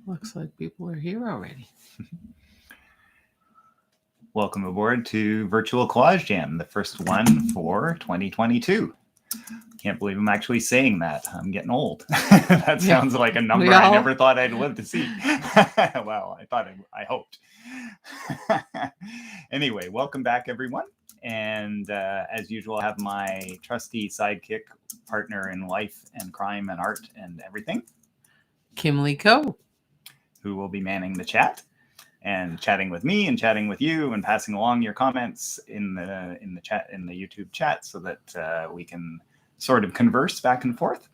Looks like people are here already. Welcome aboard to Virtual Collage Jam, the first one for 2022. Can't believe I'm actually saying that. I'm getting old. That sounds like a number I never thought I'd live to see. Well, I hoped. Anyway, welcome back, everyone. And as usual, I have my trusty sidekick, partner in life and crime and art and everything, Kim Lee Ko, who will be manning the chat and chatting with me and chatting with you and passing along your comments in the chat, in the YouTube chat, so that we can sort of converse back and forth.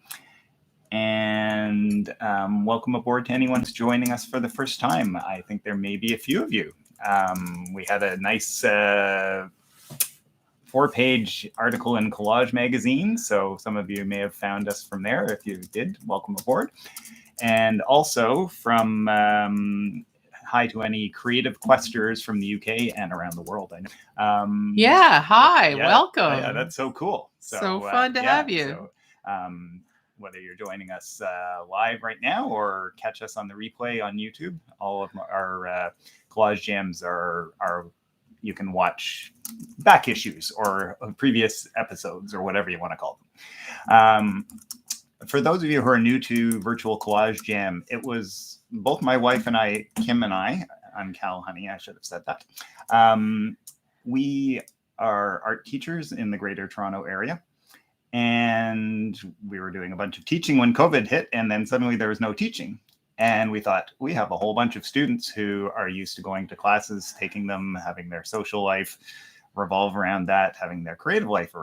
And welcome aboard to anyone who's joining us for the first time. I think there may be a few of you. We had a nice 4-page article in Collage magazine, so some of you may have found us from there. If you did, welcome aboard. And also from hi to any creative questers from the UK and around the world. I know. Hi, welcome. Yeah, that's so cool. So fun to have you. So, whether you're joining us live right now or catch us on the replay on YouTube, all of our collage jams are you can watch back issues or previous episodes or whatever you want to call them. For those of you who are new to Virtual Collage Jam, it was both my wife and I, Kim and I'm Cal, honey, I should have said that. We are art teachers in the Greater Toronto area. And we were doing a bunch of teaching when COVID hit, and then suddenly there was no teaching. And we thought, we have a whole bunch of students who are used to going to classes, taking them, having their social life revolve around that, having their creative life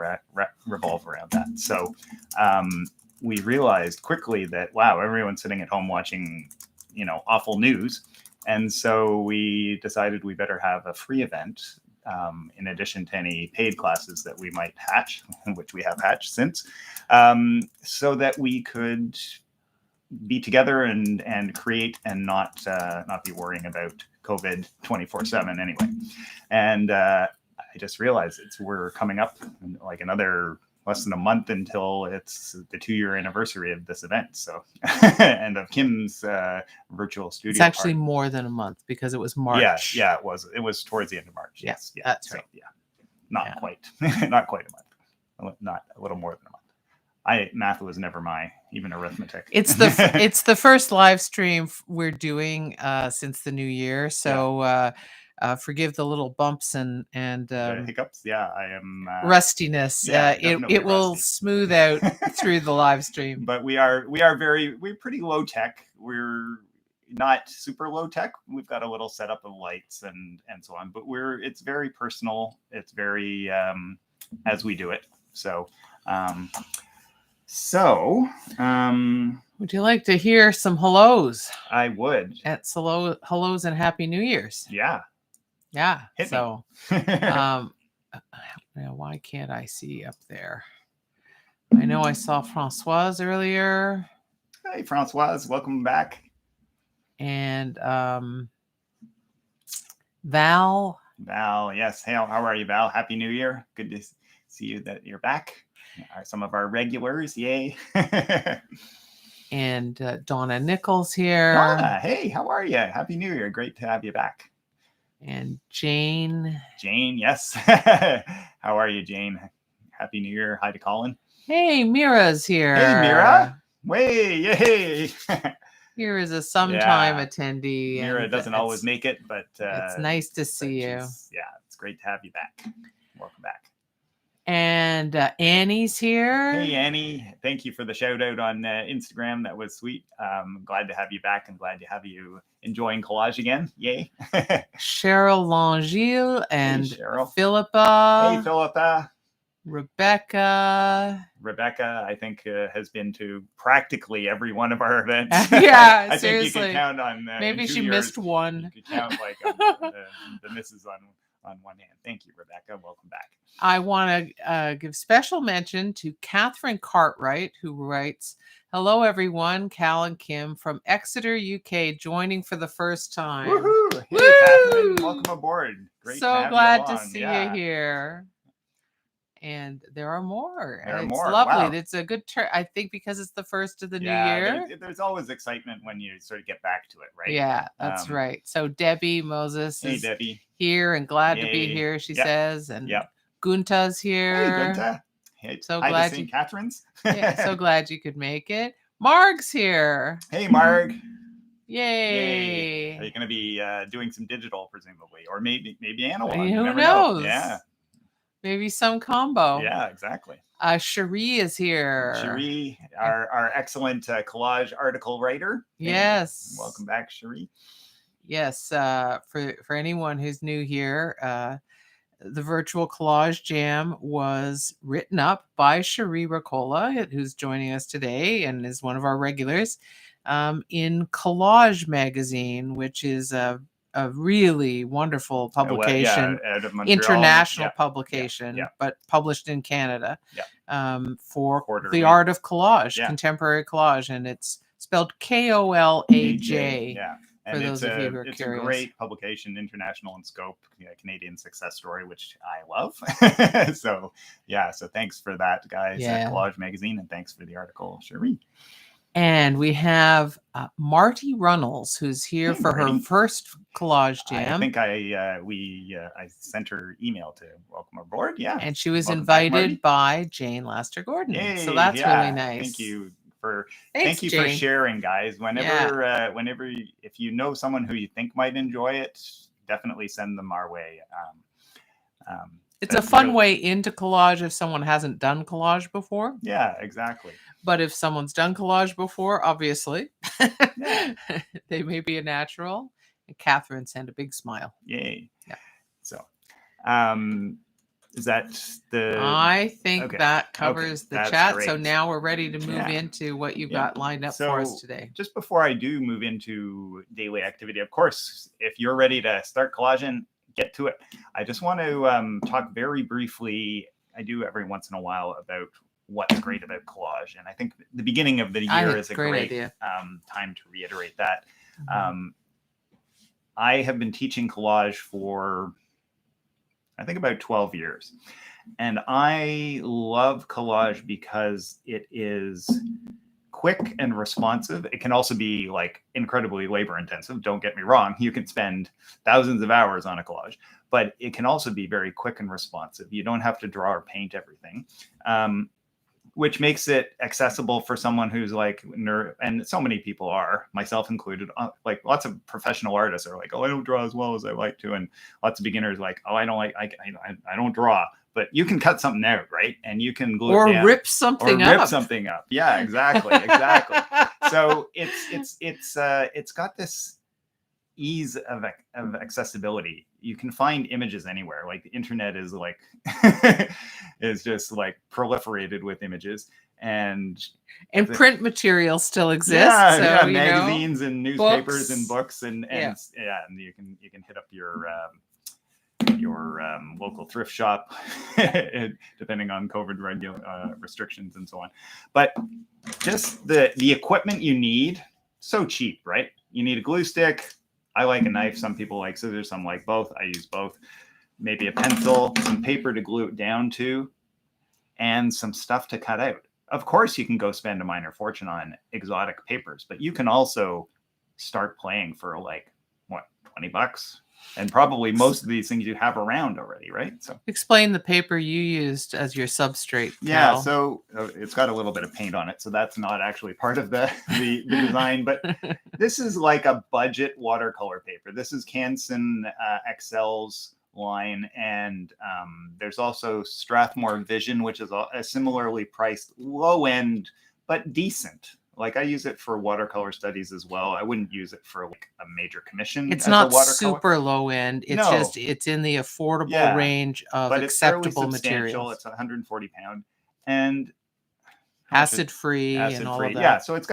revolve around that. So we realized quickly that, wow, everyone's sitting at home watching, awful news. And so we decided we better have a free event in addition to any paid classes that we might hatch, which we have hatched since, so that we could be together and create and not be worrying about COVID 24/7 anyway. And I just realized we're coming up like another less than a month until it's the 2-year anniversary of this event. So, and of Kim's virtual studio. It's actually more than a month because it was March. Yeah, it was. It was towards the end of March. Yes, yeah, that's right. Yeah, not quite a month. Not a little more than a month. Math was never even arithmetic. It's the first live stream we're doing since the new year. So forgive the little bumps and hiccups. Yeah, I am rustiness. It will smooth out through the live stream. But we're pretty low tech. We're not super low tech. We've got a little setup of lights and so on. But it's very personal. It's very as we do it. So. Would you like to hear some hellos? I would. That's hellos and Happy New Year's. Yeah. Hit so why can't I see up there? I know I saw Francoise earlier. Hey Francoise, welcome back. And Val, yes. Hey, how are you, Val? Happy New Year. Good to see you that you're back. Some of our regulars, yay. And Donna Nichols here. Donna, hey, how are you? Happy New Year. Great to have you back. And Jane, yes. How are you, Jane? Happy New Year. Hi to Colin. Hey, Mira's here. Hey, Mira. Way, yay. Mira is a sometime attendee. Mira doesn't always make it, but it's nice to see you. It's great to have you back. Welcome back. And Annie's here. Hey, Annie. Thank you for the shout out on Instagram. That was sweet. Glad to have you back and glad to have you enjoying collage again. Yay. Cheryl Langille and Cheryl. Philippa. Hey, Philippa. Rebecca, I think, has been to practically every one of our events. Yeah, I seriously. think you can count on. Maybe she missed one. You could count like the misses on one hand. Thank you, Rebecca. Welcome back. I want to give special mention to Catherine Cartwright, who writes, "Hello, everyone. Kal and Kim from Exeter, UK, joining for the first time." Woohoo! Hey, Woo! Catherine, welcome aboard. Great. So glad to see you here. And there are more. There are It's more. lovely. Wow. It's a good turn. I think because it's the first of the new Yeah, year. there's always excitement when you sort of get back to it, right? Yeah, that's right. So Debbie Moses Hey, is Debbie. here and glad to be Yay. here, she Yep. says. And Yep. Gunta's here. Hey, Gunta. Hey, So hi to glad St. you. Catherine's. Yeah, so glad you could make it. Marg's here. Hey, Marg. Yay. Are you going to be doing some digital, presumably, or maybe analog? Who You never knows? know. Yeah. Maybe some combo. Yeah, exactly. Cherie is here. Cherie, our excellent collage article writer. Yes. Welcome back, Cherie. Yes. For anyone who's new here, the Virtual Collage Jam was written up by Cherie Ricola, who's joining us today and is one of our regulars, in Collage magazine, which is a really wonderful publication, out of Montreal, international publication, but published in Canada, for Quarterly. the art of collage, Yeah. contemporary collage, and it's spelled Kolaj. Yeah. For And those of you who are it's curious. a great publication, international in scope, Canadian success story, which I love. So thanks for that, guys, at Collage Magazine, and thanks for the article, Cherie. And we have Marty Runnels, who's here for her first Collage Jam. I think I sent her email to welcome aboard. Yeah. And she was Welcome back, invited by Jane Laster Gordon. Yay, so that's really nice. Thank you Thanks, for Jane. sharing, guys. Whenever if you know someone who you think might enjoy it, definitely send them our way. It's a fun way into collage if someone hasn't done collage before. Yeah, exactly. But if someone's done collage before, obviously, they may be a natural. And Catherine sent a big smile. Yay. Yeah. So, is that the... I think that covers the chat. Great. So now we're ready to move into what you've got lined up for us today. Just before I do move into daily activity, of course, if you're ready to start collaging, get to it. I just want to talk very briefly, I do every once in a while, about what's great about collage. And I think the beginning of the year is a great time to reiterate that. I have been teaching collage for, I think, about 12 years. And I love collage because it is quick and responsive. It can also be like incredibly labor intensive. Don't get me wrong. You can spend thousands of hours on a collage, but it can also be very quick and responsive. You don't have to draw or paint everything, which makes it accessible for someone who's like nerd. And so many people are, myself included, like lots of professional artists are like, oh, I don't draw as well as I like to. And lots of beginners like, oh, I don't draw. But you can cut something out, right? And you can glue it down. Rip something up. Yeah, exactly. So it's got this ease of accessibility. You can find images anywhere. Like the internet is like is just like proliferated with images, and print material still exists. Yeah, magazines and newspapers and books and you can hit up your local thrift shop, depending on COVID restrictions and so on. But just the equipment you need, so cheap, right? You need a glue stick. I like a knife. Some people like scissors. Some like both. I use both. Maybe a pencil, some paper to glue it down to, and some stuff to cut out. Of course, you can go spend a minor fortune on exotic papers, but you can also start playing for like, what, $20? And probably most of these things you have around already, right? So explain the paper you used as your substrate. Yeah, so it's got a little bit of paint on it, so that's not actually part of the design. But this is like a budget watercolor paper. This is Canson XL's line, and there's also Strathmore Vision, which is a similarly priced, low end but decent. Like I use it for watercolor studies as well. I wouldn't use it for like a major commission. It's not super low end. It's it's in the affordable range of acceptable materials. It's 140 pound and acid free and all of that. Yeah, so it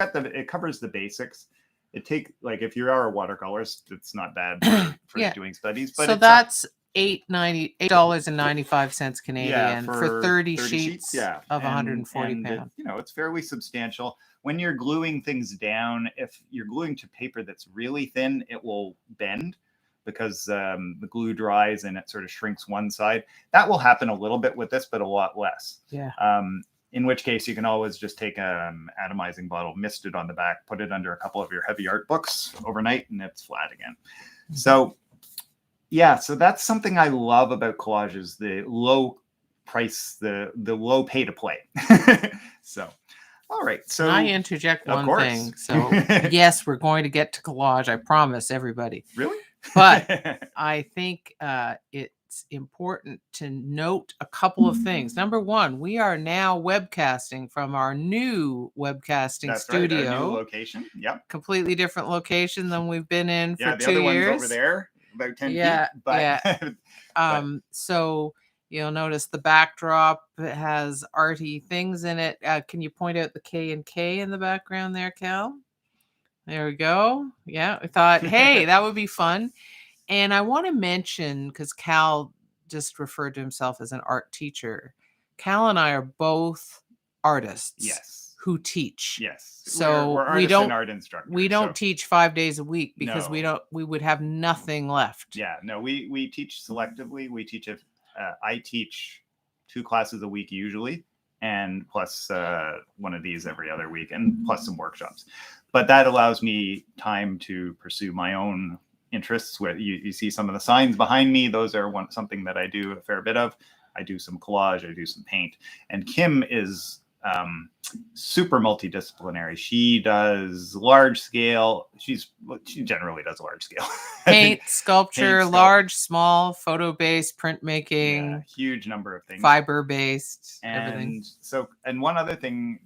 covers the basics. It take like if you are a watercolorist, it's not bad for doing studies. But so that's $8.95 Canadian for 30 sheets of 140 pounds. It's fairly substantial. When you're gluing things down, if you're gluing to paper that's really thin, it will bend. because the glue dries and it sort of shrinks one side. That will happen a little bit with this, but a lot less. Yeah. In which case you can always just take an atomizing bottle, mist it on the back, put it under a couple of your heavy art books overnight, and it's flat again. So yeah, so that's something I love about collages, the low price, the low pay to play. So, all right. So Can I interject of one course. thing? So yes, we're going to get to collage. I promise everybody. Really? But I think it's important to note a couple of things. Number one, we are now webcasting from our new webcasting That's studio. right, our new location. Yep. Completely different location than we've been in for 2 years. Yeah, the other one's over there, about 10 feet. But, so you'll notice the backdrop has arty things in it. Can you point out the K and K in the background there, Cal? There we go. Yeah, I thought, hey, that would be fun. And I want to mention, because Cal just referred to himself as an art teacher, Cal and I are both artists. Yes. Who teach. Yes. So we're we don't art instructors. We don't teach 5 days a week because No. we would have nothing left. Yeah, no, we teach selectively. We teach I teach 2 classes a week usually, and plus one of these every other week, and plus some workshops. But that allows me time to pursue my own interests. Where you see some of the signs behind me, those are something that I do a fair bit of. I do some collage, I do some paint, and Kim is super multidisciplinary. She does large scale. She generally does large scale paint, sculpture, large, small, photo based, printmaking, huge number of things, fiber based, and everything. So, and one other thing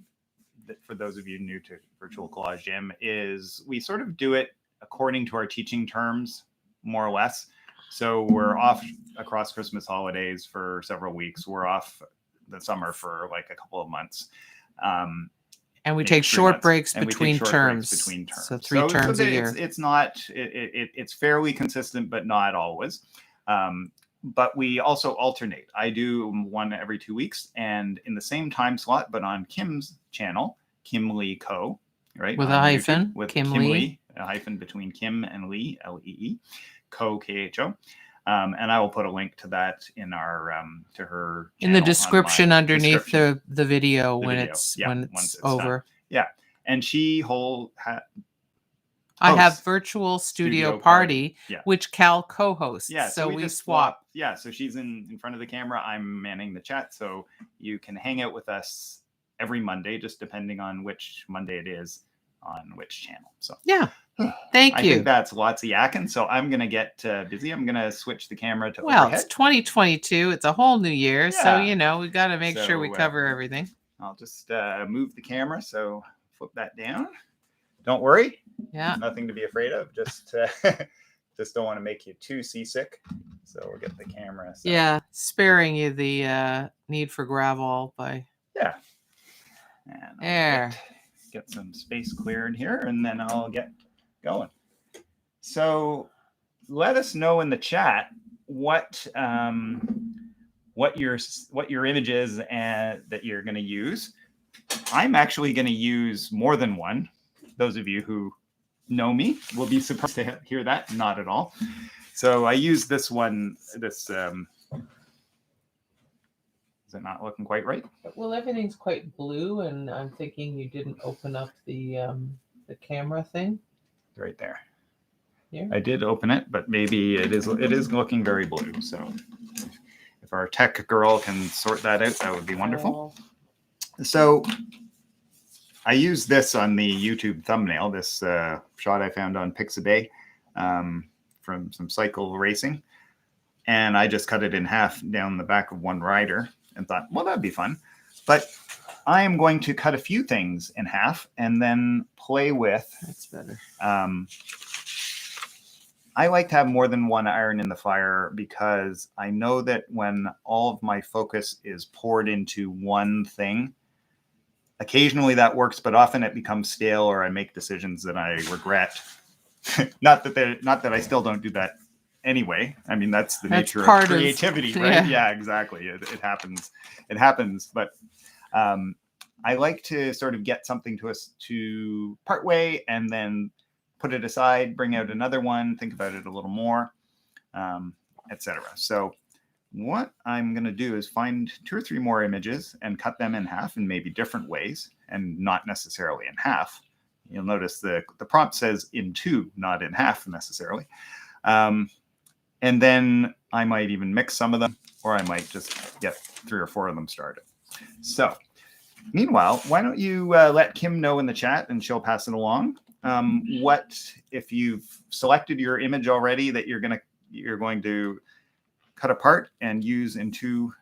that for those of you new to Virtual Collage Jam is we sort of do it according to our teaching terms, more or less. So we're off across Christmas holidays for several weeks. We're off the summer for like a couple of months. And we take short breaks between terms. So 3 terms a year. It's not, it's fairly consistent, but not always. But we also alternate. I do one every 2 weeks and in the same time slot, but on Kim's channel, Kim Lee Co. Right? With a hyphen. With Kim Lee. A hyphen between Kim and Lee, Lee, Co, Kho. And I will put a link to that in our to her in the description underneath the video when it's over. Done. Yeah, and she I have Virtual Studio Party, which Cal co-hosts. Yeah, so we swap. Yeah, so she's in front of the camera. I'm manning the chat, so you can hang out with us every Monday, just depending on which Monday it is on which channel. So yeah. Thank you. I think that's lots of yakking, so I'm going to get busy. I'm going to switch the camera to overhead. It's 2022. It's a whole new year, so, we got to make sure we cover everything. I'll just move the camera, so flip that down. Don't worry. Yeah. Nothing to be afraid of. Just don't want to make you too seasick, so we'll get the camera. So. Yeah, sparing you the need for gravel by... Yeah. And there. Get some space cleared here, and then I'll get going. So let us know in the chat what your image is and that you're going to use. I'm actually going to use more than one. Those of you who know me will be surprised to hear that. Not at all. So I use this one. This is it not looking quite right? Well, everything's quite blue, and I'm thinking you didn't open up the camera thing. Right there. Here? I did open it, but maybe it is looking very blue. So if our tech girl can sort that out, that would be wonderful. So I used this on the YouTube thumbnail, this shot I found on Pixabay from some cycle racing. And I just cut it in half down the back of one rider and thought, well, that'd be fun. But I am going to cut a few things in half and then play with. That's better. I like to have more than one iron in the fire because I know that when all of my focus is poured into one thing, occasionally that works, but often it becomes stale or I make decisions that I regret. Not that I still don't do that anyway. I mean, that's the nature of creativity, right? Yeah, exactly. It happens. It happens. But I like to sort of get something to us to part way and then put it aside, bring out another one, think about it a little more. etc. So what I'm going to do is find 2 or 3 more images and cut them in half in maybe different ways, and not necessarily in half. You'll notice the prompt says in 2, not in half necessarily. And then I might even mix some of them, or I might just get 3 or 4 of them started. So meanwhile, why don't you let Kim know in the chat, and she'll pass it along. What if you've selected your image already that you're going to cut apart and use in two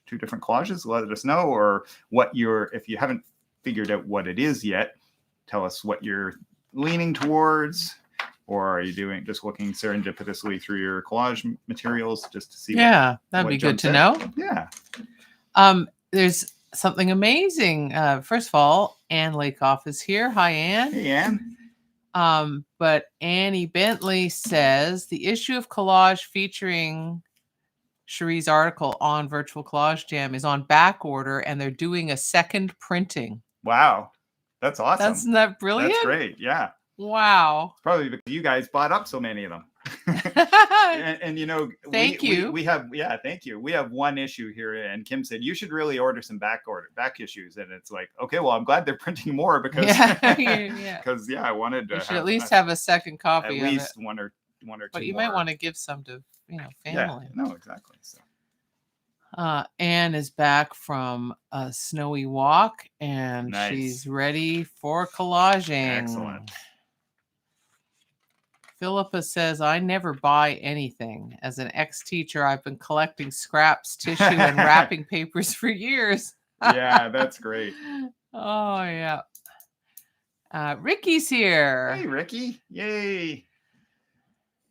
different collages? Let us know, or if you haven't figured out what it is yet, tell us what you're leaning towards, or are you just looking serendipitously through your collage materials just to see? Yeah, that'd be good to know. Yeah. There's something amazing. First of all, Anne Lakoff is here. Hi, Anne. Hey, Anne. But Annie Bentley says the issue of collage featuring Cherie's article on Virtual Collage Jam is on back order, and they're doing a second printing. Wow, that's awesome. Isn't that brilliant? That's great. Yeah. Wow. Probably because you guys bought up so many of them. and thank you. We have thank you. We have one issue here, and Kim said you should really order some back issues, and it's like, okay, well, I'm glad they're printing more because because I wanted to you should at least have a second copy at of least it. one or but two you more. might want to give some to family. Yeah, no, exactly. So Anne is back from a snowy walk, and nice. She's ready for collaging. Excellent. Philippa says, I never buy anything. As an ex-teacher, I've been collecting scraps, tissue, and wrapping papers for years. Yeah, that's great. Oh, yeah. Ricky's here. Hey, Ricky. Yay. She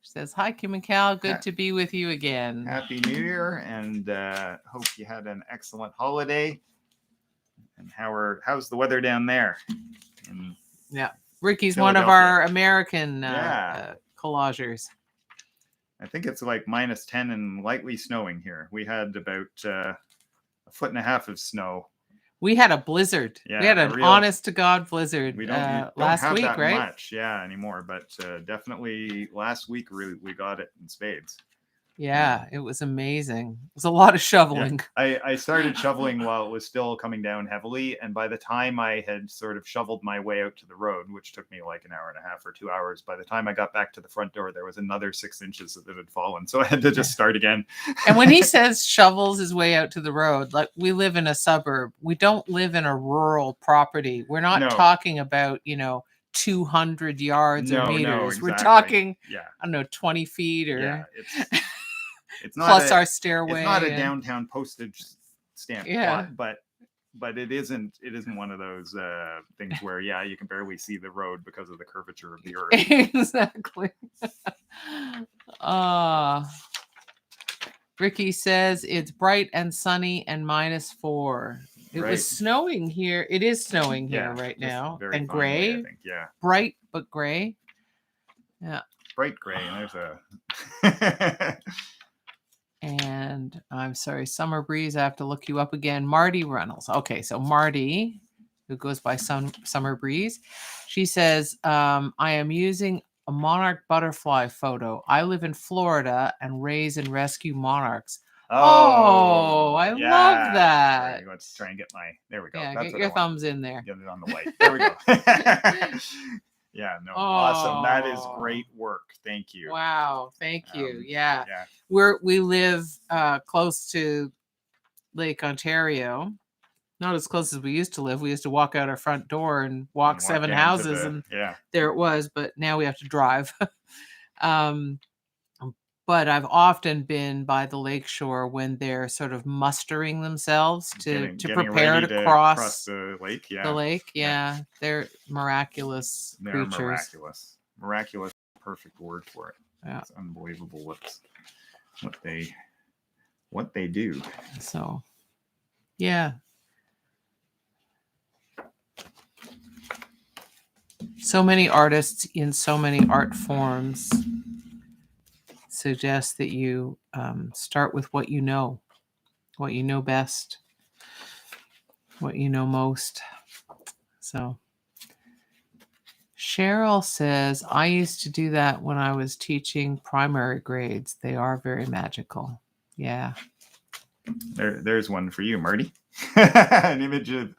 says, hi, Kim and Cal. Good to be with you again. Happy New Year, and hope you had an excellent holiday. And how's the weather down there? Yeah. Ricky's one of our American collagers. I think it's like -10 and lightly snowing here. We had about 1.5 feet of snow. We had a blizzard. Yeah, we had an honest to God blizzard last week, that right? Much, anymore. But definitely last week we got it in spades. Yeah, it was amazing. It was a lot of shoveling. Yeah. I started shoveling while it was still coming down heavily, and by the time I had sort of shoveled my way out to the road, which took me like 1.5 hours or 2 hours, by the time I got back to the front door, there was another 6 inches that had fallen. So I had to just start again. And when he says shovels his way out to the road, like, we live in a suburb. We don't live in a rural property. We're not talking about, 200 yards or meters. No, exactly. We're talking, I don't know, 20 feet or... It's not plus our stairway. It's not a downtown postage stamp plot, but it isn't one of those things where you can barely see the road because of the curvature of the earth. Exactly. Ricky says it's bright and sunny and -4. It was snowing here. It is snowing here right now, and gray. I think, bright but gray. Yeah. Bright gray, and there's a. And I'm sorry, Summer Breeze, I have to look you up again. Marty Reynolds. Okay, so Marty, who goes by Summer Breeze, she says, I am using a monarch butterfly photo. I live in Florida and raise and rescue monarchs. Oh, I love that. Right, let's try and get there we go. Yeah, get your thumbs in there. Get it on the white. There we go. Awesome. That is great work. Thank you. Wow, thank you. We live close to Lake Ontario. Not as close as we used to live. We used to walk out our front door and walk 7 houses, and there it was. But now we have to drive. But I've often been by the lakeshore when they're sort of mustering themselves to prepare to cross the lake. The lake, they're miraculous creatures. Miraculous. Miraculous, perfect word for it. Yeah. It's unbelievable what they do. So, yeah. So many artists in so many art forms suggest that you start with what you know best, what you know most. So Cheryl says, I used to do that when I was teaching primary grades. They are very magical. Yeah. There's one for you, Marty. An image of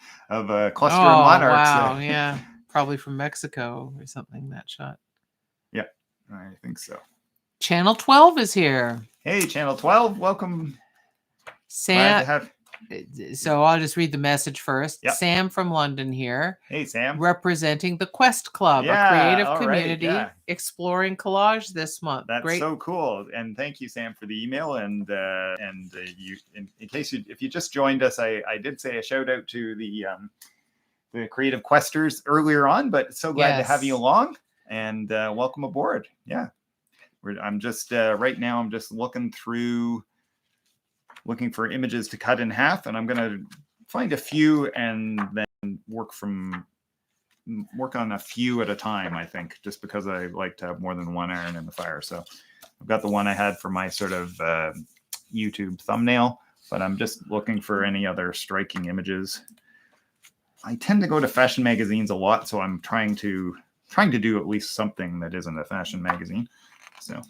a cluster of Oh, monarchs. wow. Yeah. Probably from Mexico or something, that shot. Yeah, I think so. Channel 12 is here. Hey, Channel 12, welcome. Glad to Sam, have. so I'll just read the message first. Yep. Sam from London here, Hey, Sam. representing the Quest Club, Yeah, a creative all right, community yeah. exploring collage this month. That's Great. so cool, and thank you, Sam, for the email. And you, in case if you just joined us, I did say a shout out to the creative questers earlier on, but so glad to have you Yes. along, and welcome aboard. Yeah, I'm just right now. I'm just looking for images to cut in half, and I'm gonna find a few and then work on a few at a time, I think, just because I like to have more than one iron in the fire. So I've got the one I had for my sort of YouTube thumbnail, but I'm just looking for any other striking images. I tend to go to fashion magazines a lot, so I'm trying to do at least something that isn't a fashion magazine. So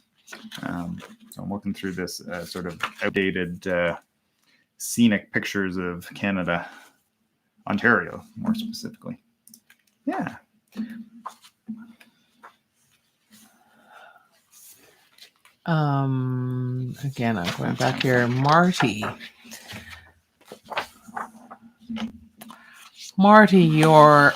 I'm looking through this sort of outdated scenic pictures of Canada, Ontario, more specifically. Yeah. Again, I'm going back here. Marty, your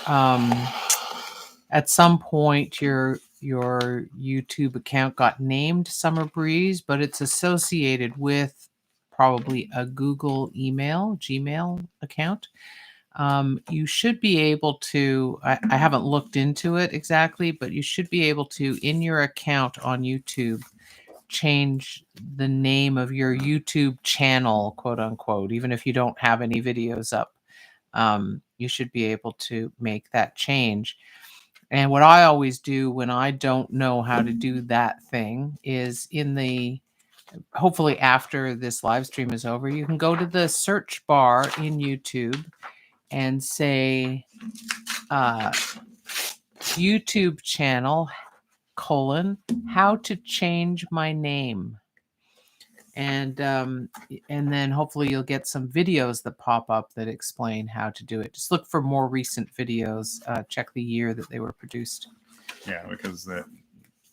at some point your YouTube account got named Summer Breeze, but it's associated with probably a Google Gmail account. You should be able to, I haven't looked into it exactly, but you should be able to, in your account on YouTube, change the name of your YouTube channel, quote unquote, even if you don't have any videos up. You should be able to make that change. And what I always do when I don't know how to do that thing is hopefully after this live stream is over, you can go to the search bar in YouTube and say YouTube channel, how to change my name. And then hopefully you'll get some videos that pop up that explain how to do it. Just look for more recent videos. Check the year that they were produced. Yeah, because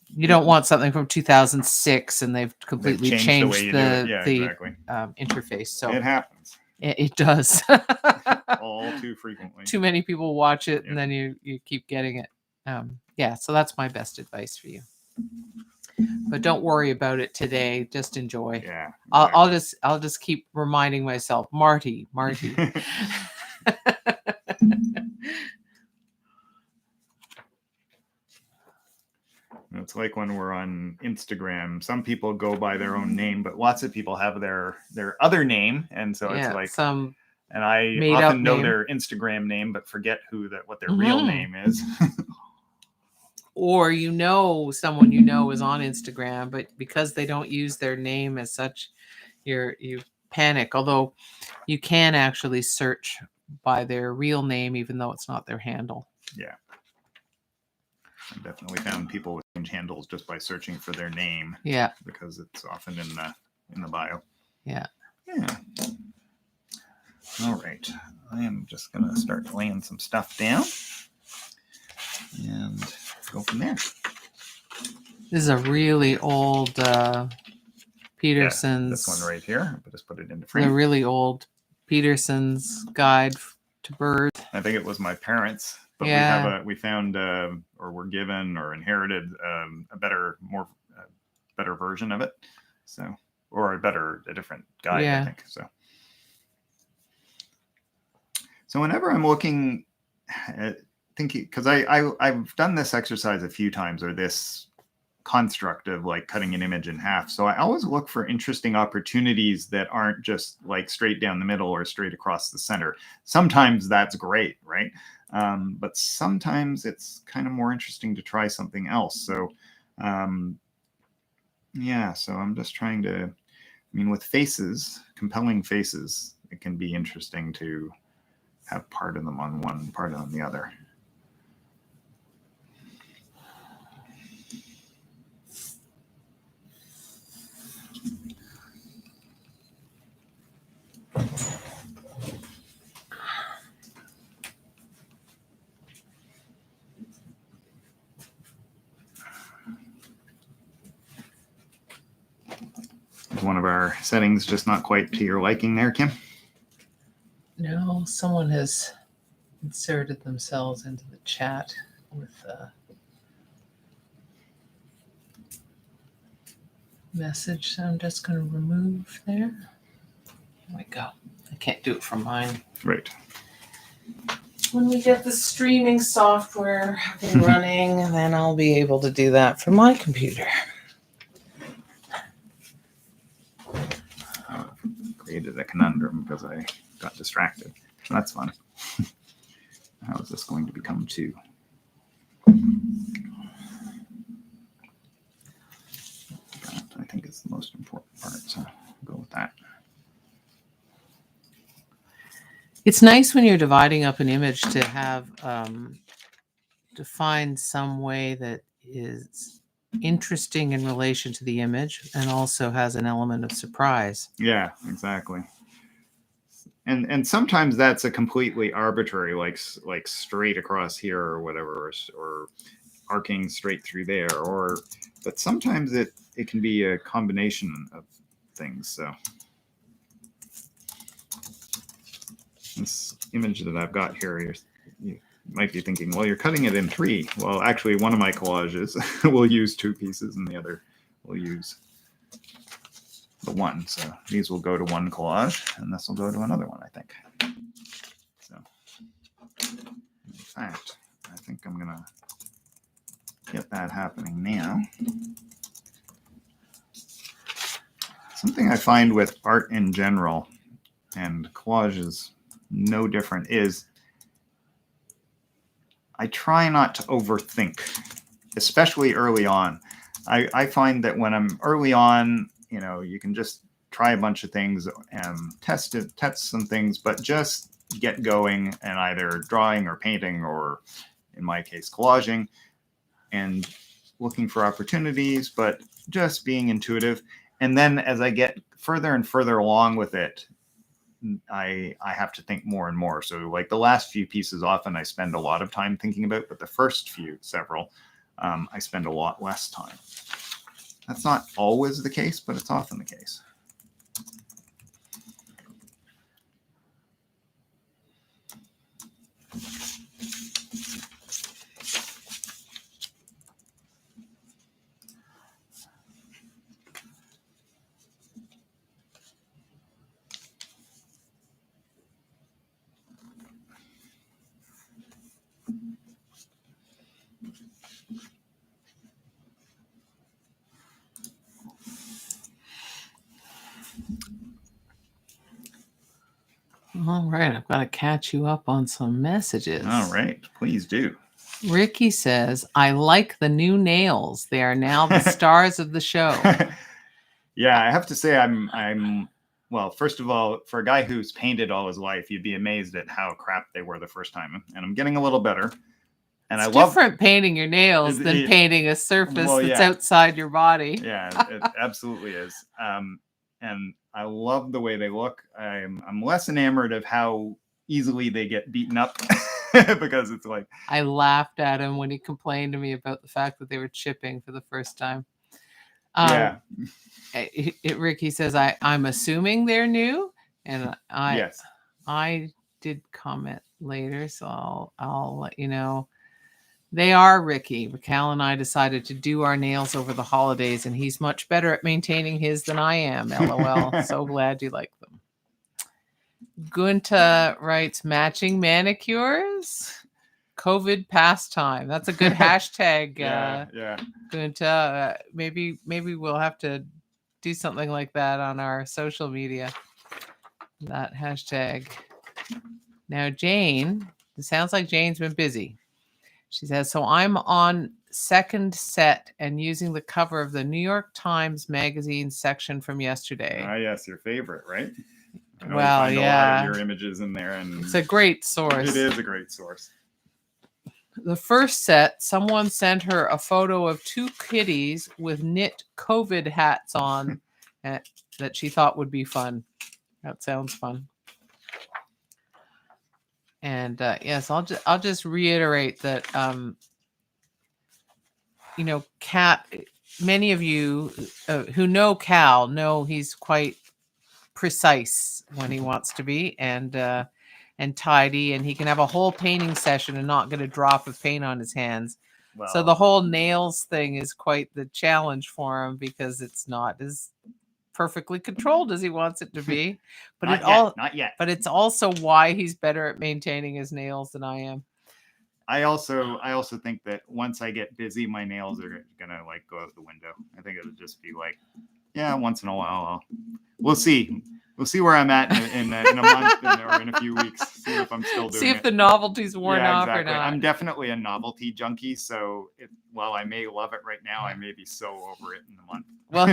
you don't want something from 2006 and they've completely changed the interface. So it happens. It does. All too frequently. Too many people watch it, and then you keep getting it. Yeah, so that's my best advice for you. But don't worry about it today. Just enjoy. Yeah. Exactly. I'll just keep reminding myself, Marty. It's like when we're on Instagram, some people go by their own name, but lots of people have their other name, and so it's like some. And I often know their Instagram name, but forget what their real name is. Or someone is on Instagram, but because they don't use their name as such, you panic. Although you can actually search by their real name, even though it's not their handle. Yeah. I definitely found people with change handles just by searching for their name. Yeah. Because it's often in the bio. Yeah. Yeah. All right. I am just going to start laying some stuff down and go from there. This is a really old Peterson's. Yeah, this one right here. I'll just put it into frame. The really old Peterson's Guide to Birds. I think it was my parents. But we found or were given or inherited a better version of it. So, or a different guide, I think. So whenever I'm looking at thinking, because I've done this exercise a few times, or this construct of like cutting an image in half. So I always look for interesting opportunities that aren't just like straight down the middle or straight across the center. Sometimes that's great, right? But sometimes it's kind of more interesting to try something else. So so I'm just trying to, with faces, compelling faces, it can be interesting to have part of them on one, part on the other. one of our settings just not quite to your liking there, Kim? No, someone has inserted themselves into the chat with a message. So I'm just going to remove there. There we go. I can't do it from mine. Right. When we get the streaming software up and running, then I'll be able to do that from my computer. Created a conundrum because I got distracted. So that's fun. How is this going to become 2? That, I think, is the most important part. So I'll go with that. It's nice when you're dividing up an image to have to find some way that is interesting in relation to the image and also has an element of surprise. Yeah, exactly. And sometimes that's a completely arbitrary, like straight across here or whatever, or arcing straight through there, but sometimes it can be a combination of things. So this image that I've got here, you might be thinking, well, you're cutting it in 3. Well, actually, one of my collages will use 2 pieces and the other will use the 1. So these will go to one collage and this will go to another one, I think. So in fact, I think I'm going to get that happening now. Something I find with art in general, and collages no different, is I try not to overthink, especially early on. I find that when I'm early on, you can just try a bunch of things and test some things, but just get going and either drawing or painting, or in my case, collaging, and looking for opportunities, but just being intuitive. And then as I get further and further along with it, I have to think more and more. So like the last few pieces, often I spend a lot of time thinking about, but the first several, I spend a lot less time. That's not always the case, but it's often the case. All right, I've got to catch you up on some messages. All right, please do. Ricky says, I like the new nails. They are now the stars of the show. Yeah, I have to say well, first of all, for a guy who's painted all his life, you'd be amazed at how crap they were the first time. And I'm getting a little better. And it's different painting your nails than painting a surface that's outside your body. Yeah, it absolutely is. And I love the way they look. I'm less enamored of how easily they get beaten up because it's like... I laughed at him when he complained to me about the fact that they were chipping for the first time. Yeah. Ricky says, I'm assuming they're new. And yes. I did comment later, so I'll let you know. They are, Ricky. Kal and I decided to do our nails over the holidays, and he's much better at maintaining his than I am. LOL. So glad you like them. Gunta writes, matching manicures? COVID pastime. That's a good hashtag. Yeah. Gunta. Maybe we'll have to do something like that on our social media. That hashtag. Now, Jane, it sounds like Jane's been busy. She says, so I'm on second set and using the cover of the New York Times Magazine section from yesterday. Yes, your favorite, right? Well, yeah. A lot of your images in there. And it's a great source. It is a great source. The first set, someone sent her a photo of 2 kitties with knit COVID hats on that she thought would be fun. That sounds fun. And yes, I'll just reiterate that Kat many of you who know Kal know he's quite precise when he wants to be, and tidy, and he can have a whole painting session and not get a drop of paint on his hands. So the Well, whole nails thing is quite the challenge for him because it's not as perfectly controlled as he wants it to be. But not yet. But it's also why he's better at maintaining his nails than I am. I also think that once I get busy, my nails are gonna like go out the window. I think it'll just be like, yeah, once in a while. We'll see. We'll see where I'm at in a month or in a few weeks. See if I'm still doing it. See if the novelty's worn off or not. I'm definitely a novelty junkie. So while I may love it right now, I may be so over it in a month. Well,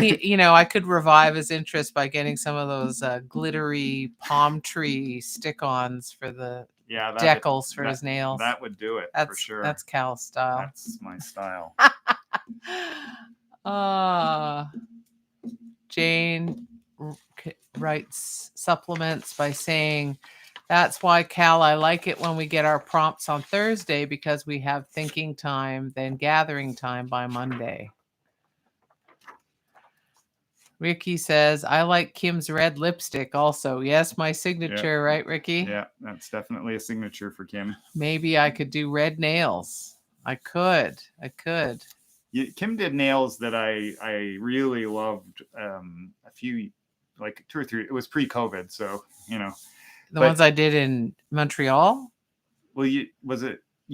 I could revive his interest by getting some of those glittery palm tree stick-ons for the decals for his nails. That would do it for sure. That's Kal's style. That's my style. Jane writes supplements by saying, that's why, Kal, I like it when we get our prompts on Thursday because we have thinking time, then gathering time by Monday. Ricky says, I like Kim's red lipstick also. Yes, my signature, right, Ricky? Yeah, that's definitely a signature for Kim. Maybe I could do red nails. I could. Kim did nails that I really loved a few, like 2 or 3. It was pre-COVID, so, The ones I did in Montreal? Well, you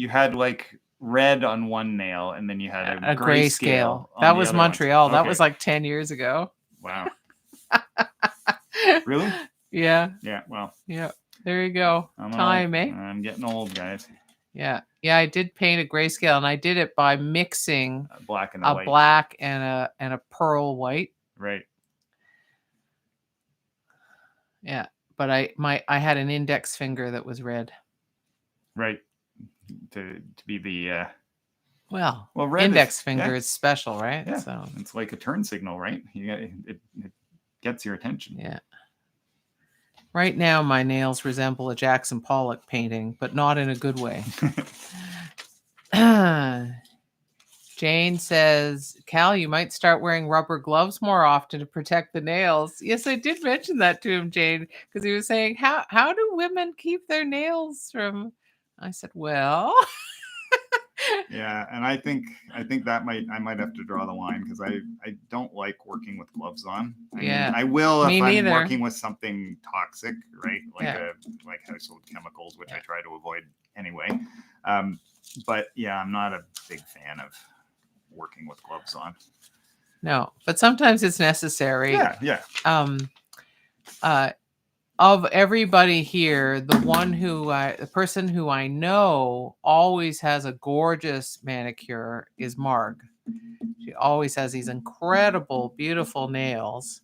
had like red on one nail and then you had a grayscale. That was Montreal. That was like 10 years ago. Wow. Really? Yeah. Yeah. Well. Yeah. There you go. Time, eh? I'm getting old, guys. Yeah. Yeah. I did paint a grayscale, and I did it by mixing a black and a black and a pearl white. Right. Yeah. But I had an index finger that was red. Right. To be the well, red index finger is special, right? Yeah. So it's like a turn signal, right? It gets your attention. Yeah. Right now, my nails resemble a Jackson Pollock painting, but not in a good way. Jane says, Kal, you might start wearing rubber gloves more often to protect the nails. Yes, I did mention that to him, Jane, because he was saying, how do women keep their nails from... I said, well... Yeah, and I think that I might have to draw the line because I don't like working with gloves on. I mean, I will if I'm working with something toxic, right? Like household chemicals, which I try to avoid anyway. But yeah, I'm not a big fan of working with gloves on. No, but sometimes it's necessary. Yeah. Of everybody here, the person who I know always has a gorgeous manicure is Marg. She always has these incredible, beautiful nails,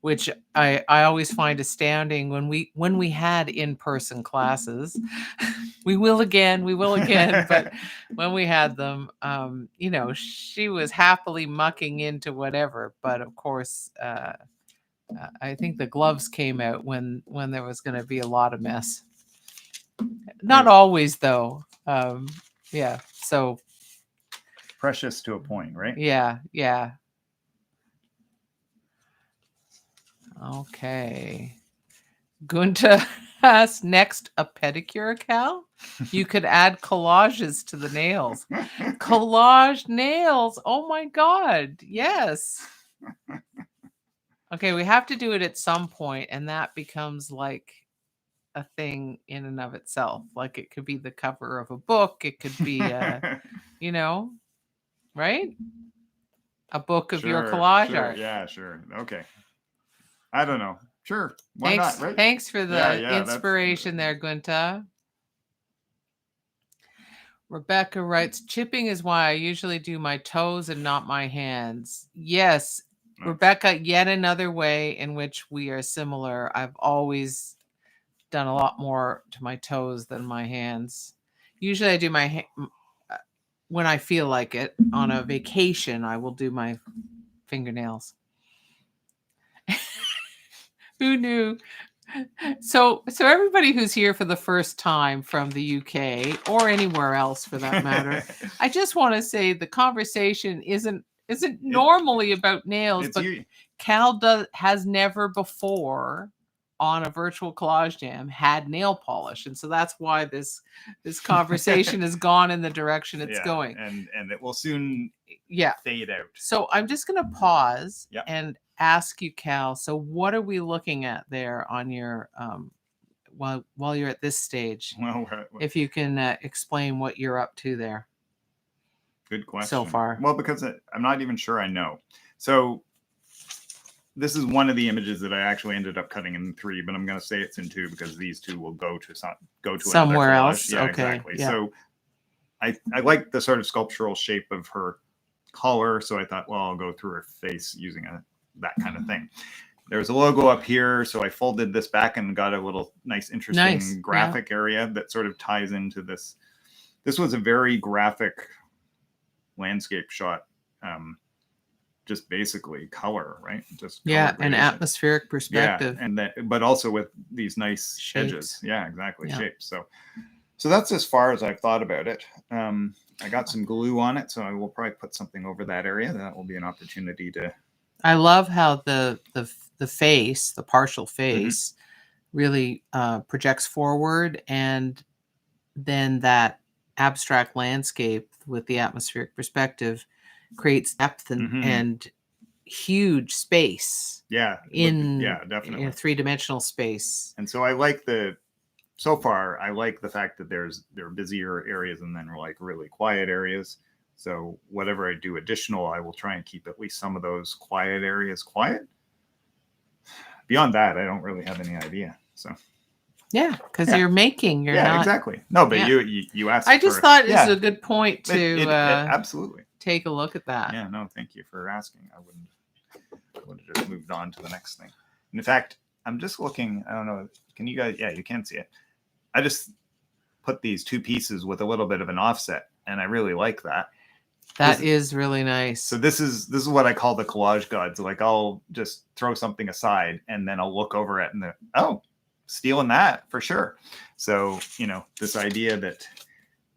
which I always find astounding when we had in-person classes. we will again, but when we had them, she was happily mucking into whatever. But of course, I think the gloves came out when there was going to be a lot of mess. Not always, though. Yeah. So precious to a point, right? Yeah. Okay. Gunta asks, next, a pedicure, Kal? You could add collages to the nails. Collage nails. Oh my God. Yes. Okay, we have to do it at some point, and that becomes like a thing in and of itself. Like it could be the cover of a book. It could be, right? A book of your collage art. Yeah, sure. Okay. I don't know. Sure. Why not, right? Thanks for the inspiration there, Gunta. Rebecca writes, chipping is why I usually do my toes and not my hands. Yes. Rebecca, yet another way in which we are similar. I've always done a lot more to my toes than my hands. Usually I do my when I feel like it. On a vacation, I will do my fingernails. Who knew? So everybody who's here for the first time from the UK or anywhere else for that matter, I just want to say the conversation isn't isn't normally about nails, It's but you. Cal has never before on a virtual collage jam had nail polish, and so that's why this conversation has gone in the direction it's going. And it will soon fade out. So I'm just going to pause Yeah. and ask you, Cal. So what are we looking at there on your while you're at this stage? Well, if you can explain what you're up to there. Good question. So far. Well, because I'm not even sure I know. So this is one of the images that I actually ended up cutting in 3, but I'm going to say it's in 2 because these 2 will go to somewhere else. Yeah, okay. Exactly. Yeah. So I like the sort of sculptural shape of her collar, so I thought, well, I'll go through her face using that kind of thing. There's a logo up here, so I folded this back and got a little interesting graphic area that sort of ties into this. This was a very graphic landscape shot. Just basically color, right? Just an atmospheric perspective. Yeah, and but also with these nice shapes. Edges. Yeah, exactly. Yeah. Shapes. So that's as far as I've thought about it. I got some glue on it, so I will probably put something over that area. That will be an opportunity to. I love how the face, the partial face, really projects forward, and then that abstract landscape with the atmospheric perspective creates depth and huge space. Yeah. Definitely. In a 3-dimensional space. And so I like so far I like the fact that there are busier areas and then like really quiet areas. So whatever I do additional, I will try and keep at least some of those quiet areas quiet. Beyond that, I don't really have any idea. So yeah, because you're making. You're not exactly. No, but you asked. I just thought it was a good point to absolutely take a look at that. Yeah, no, thank you for asking. I would have just moved on to the next thing. And in fact, I'm just looking. I don't know. Can you guys? Yeah, you can see it. I just put these 2 pieces with a little bit of an offset, and I really like that. That is really nice. So this is what I call the collage gods. Like I'll just throw something aside and then I'll look over it and stealing that for sure. So, this idea that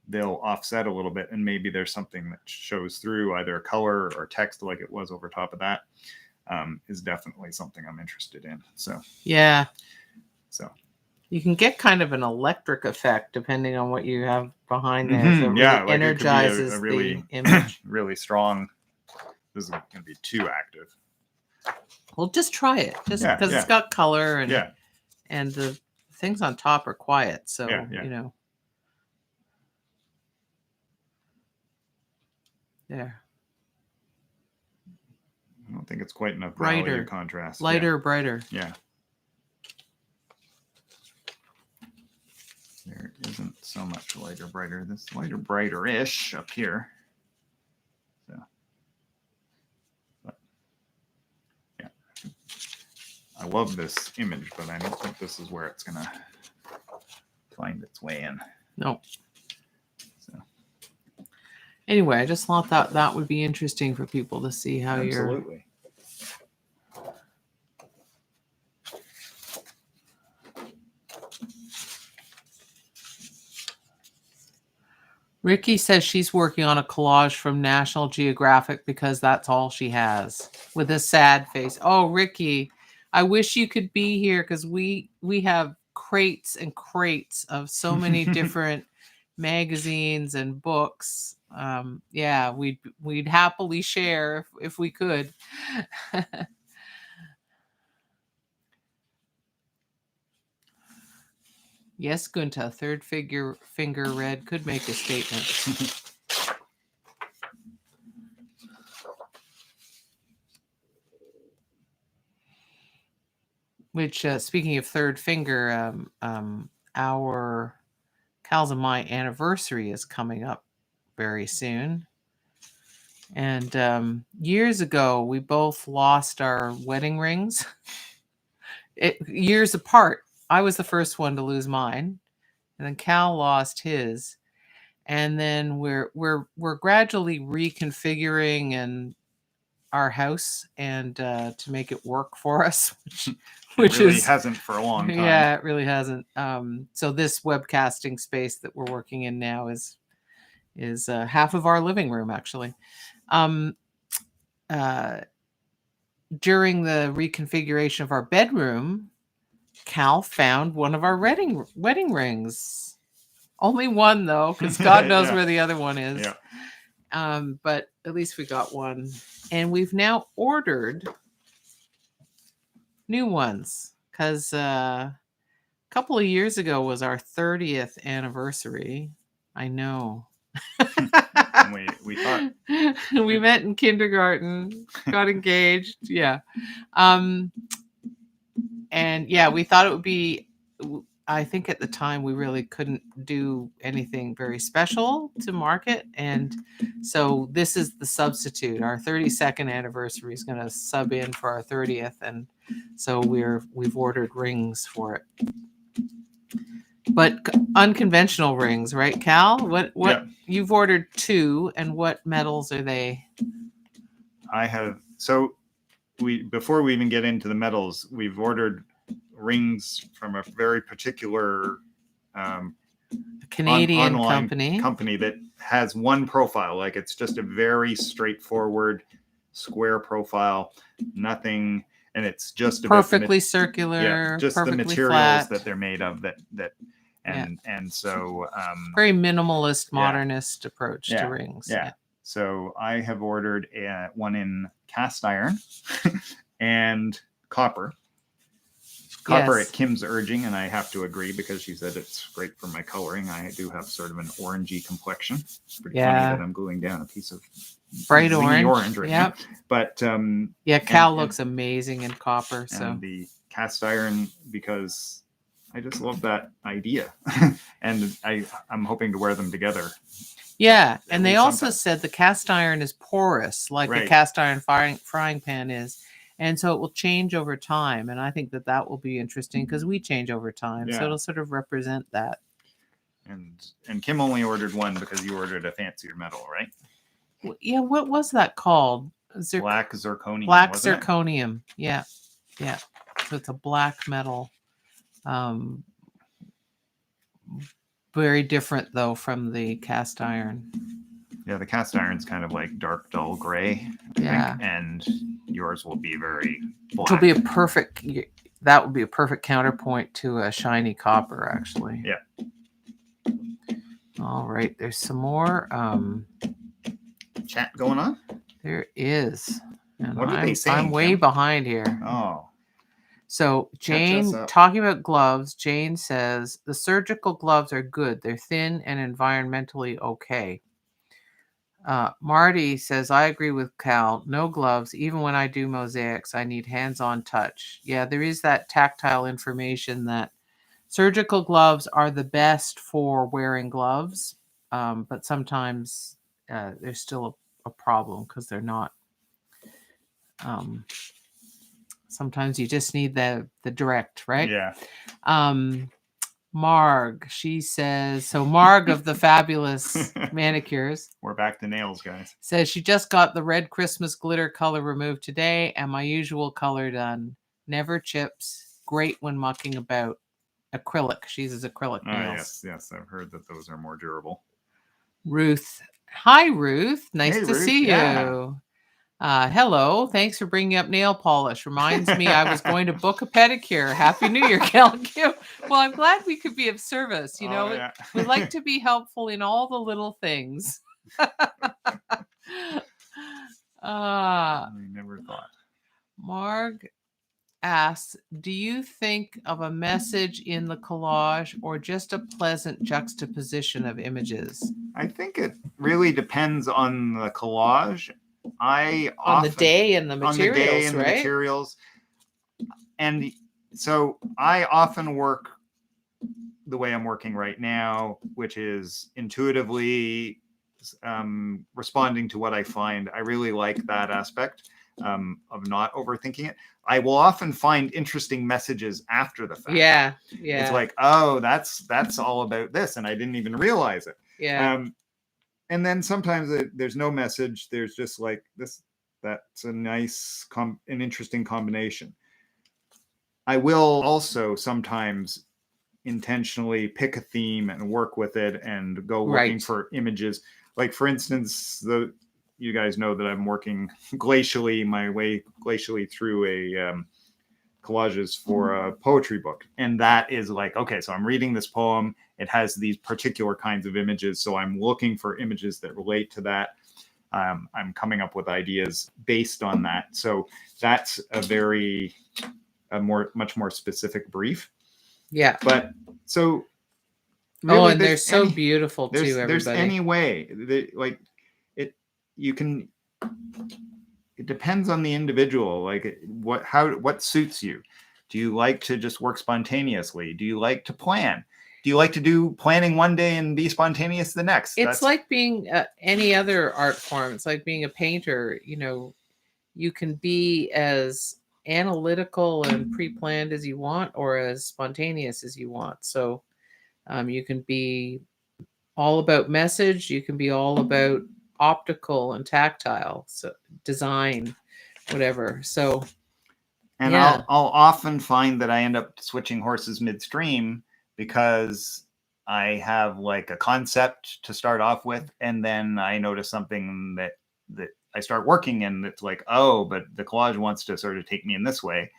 they'll offset a little bit and maybe there's something that shows through either color or text like it was over top of that is definitely something I'm interested in. So, yeah. So you can get kind of an electric effect depending on what you have behind there. So really energizes a really, the image. Really strong. This is going to be too active. Well, just try it. Just because it's got color and the things on top are quiet. So, There. I don't think it's quite enough brighter contrast. Lighter, brighter. Yeah. There isn't so much lighter, brighter. This lighter, brighter-ish up here. So, but yeah, I love this image, but I don't think this is where it's gonna find its way in. No. So, anyway, I just thought that would be interesting for people to see how Absolutely. Ricky says she's working on a collage from National Geographic because that's all she has, with a sad face. Oh, Ricky, I wish you could be here because we have crates and crates of so many different magazines and books. Yeah, we'd happily share if we could. Yes, Gunta, third finger red could make a statement. Which, speaking of third finger, our Cal's and my anniversary is coming up very soon. And years ago, we both lost our wedding rings. Years apart. I was the first one to lose mine, and then Cal lost his, and then we're gradually reconfiguring and our house and to make it work for us, which really hasn't for a long time. Yeah, it really hasn't. So this webcasting space that we're working in now is half of our living room actually. during the reconfiguration of our bedroom, Cal found one of our wedding rings. Only one though, because God knows Yeah. where the other one is. Yeah. But at least we got one, and we've now ordered new ones because a couple of years ago was our 30th anniversary. I know. we thought we met in kindergarten, got engaged. Yeah. And yeah, we thought it would be, I think at the time we really couldn't do anything very special to market. And so this is the substitute. Our 32nd anniversary is going to sub in for our 30th. And so we've ordered rings for it. But unconventional rings, right, Cal? What Yeah. You've ordered 2, and what metals are they? I have. So before we even get into the metals, we've ordered rings from a very particular Canadian online company that has one profile. Like it's just a very straightforward square profile, nothing, and it's just perfectly circular. Yeah, just the materials flat. that they're made of. And so very minimalist, modernist approach to rings. Yeah. So I have ordered one in cast iron and copper. Copper at Kim's urging, and I have to agree because she said it's great for my coloring. I do have sort of an orangey complexion. It's pretty funny that I'm gluing down a piece of bright orange right now. But Cal looks amazing in copper. So and the cast iron, because I just love that idea, and I'm hoping to wear them together. Yeah, and they also said the cast iron is porous, like a cast iron frying pan is. And so it will change over time. And I think that will be interesting because we change over time. Yeah. So it'll sort of represent that. And Kim only ordered one because you ordered a fancier metal, right? Yeah. What was that called? Black zirconium. Black zirconium. Yeah. Yeah. So it's a black metal. Very different, though, from the cast iron. Yeah, the cast iron's kind of like dark, dull gray. I think, and yours will be very black. It'll be that would be a perfect counterpoint to a shiny copper, actually. Yeah. All right, there's some more chat going on. There is. And what are they saying? I'm way behind here. Oh. So Jane, talking about gloves, Jane says the surgical gloves are good. They're thin and environmentally okay. Marty says, I agree with Cal. No gloves. Even when I do mosaics, I need hands-on touch. Yeah, there is that tactile information that surgical gloves are the best for wearing gloves. But sometimes there's still a problem because they're not. Sometimes you just need the direct, right? Yeah. Marg, she says, so Marg of the Fabulous Manicures. We're back to nails, guys. Says she just got the red Christmas glitter color removed today and my usual color done. Never chips. Great when mucking about. Acrylic. She uses acrylic nails. Yes. I've heard that those are more durable. Ruth. Hi, Ruth. Nice to Ruth. see you. Hello. Thanks for bringing up nail polish. Reminds me I was going to book a pedicure. Happy New Year, Kal and Kim. Well, I'm glad we could be of service. You know, we like to be helpful in all the little things. I never thought. Marg asks, do you think of a message in the collage or just a pleasant juxtaposition of images? I think it really depends on the collage. The day and the materials, And so I often work the way I'm working right now, which is intuitively responding to what I find. I really like that aspect of not overthinking it. I will often find interesting messages after the fact. Yeah. It's like, oh, that's all about this, and I didn't even realize it. Yeah. And then sometimes there's no message. There's just like this. That's a nice, an interesting combination. I will also sometimes intentionally pick a theme and work with it and go looking for images. Like, for instance, you guys know that I'm working my way glacially through a collages for a poetry book. And that is like, okay, so I'm reading this poem. It has these particular kinds of images. So I'm looking for images that relate to that. I'm coming up with ideas based on that. So that's much more specific brief. Yeah. But so really, oh, and they're so beautiful too, everybody. There's any way that, like, it depends on the individual. Like what suits you. Do you like to just work spontaneously? Do you like to plan? Do you like to do planning one day and be spontaneous the next? It's like being any other art form. It's like being a painter. You know, you can be as analytical and pre-planned as you want, or as spontaneous as you want. So you can be all about message. You can be all about optical and tactile, so design, whatever. So, and yeah. I'll often find that I end up switching horses midstream because I have like a concept to start off with, and then I notice something that I start working, and it's like, oh, but the collage wants to sort of take me in this way,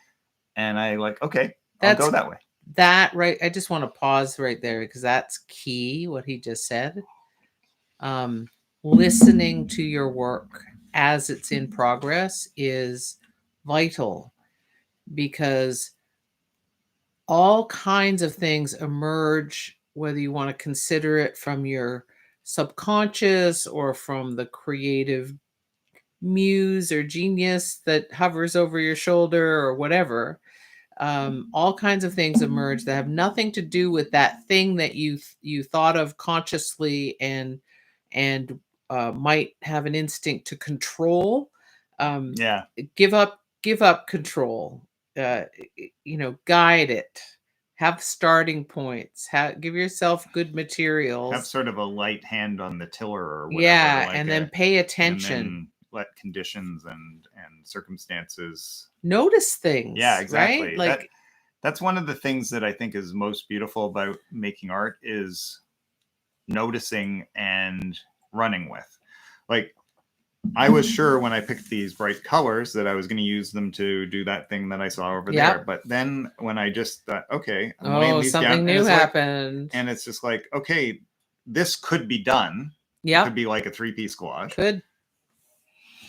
and I like, okay, I'll go that way. That right. I just want to pause right there because that's key. What he just said. Listening to your work as it's in progress is vital, because all kinds of things emerge, whether you want to consider it from your subconscious or from the creative muse or genius that hovers over your shoulder or whatever. All kinds of things emerge that have nothing to do with that thing that you thought of consciously and might have an instinct to control. Give up control. Guide it. Have starting points. Give yourself good materials. Have sort of a light hand on the tiller or whatever. Yeah, like and then pay attention. And then let conditions and circumstances notice things. Yeah, exactly. Right? Like that's one of the things that I think is most beautiful about making art is noticing and running with. Like, I was sure when I picked these bright colors that I was going to use them to do that thing that I saw over there. But then when I just thought, okay, I'm laying these something down, new happened. and it's just like, okay, this could be done. Yeah. It could be like a 3-piece collage. Could.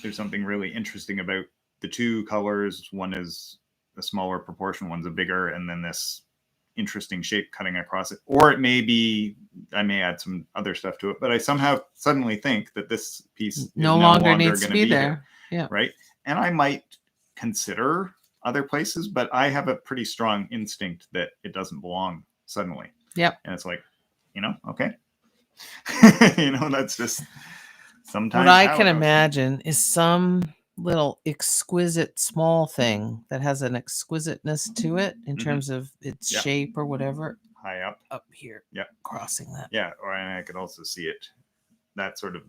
There's something really interesting about the two colors. One is a smaller proportion, one's a bigger, and then this interesting shape cutting across it. Or it may be, I may add some other stuff to it, but I somehow suddenly think that this piece no longer needs to be there. Yeah. Right. And I might consider other places, but I have a pretty strong instinct that it doesn't belong suddenly. Yep. And it's like, okay. That's just sometimes. What I can imagine is some little exquisite small thing that has an exquisiteness to it in terms of its shape or whatever. High up here. Yeah. Crossing that. Yeah. Or I could also see it. That's sort of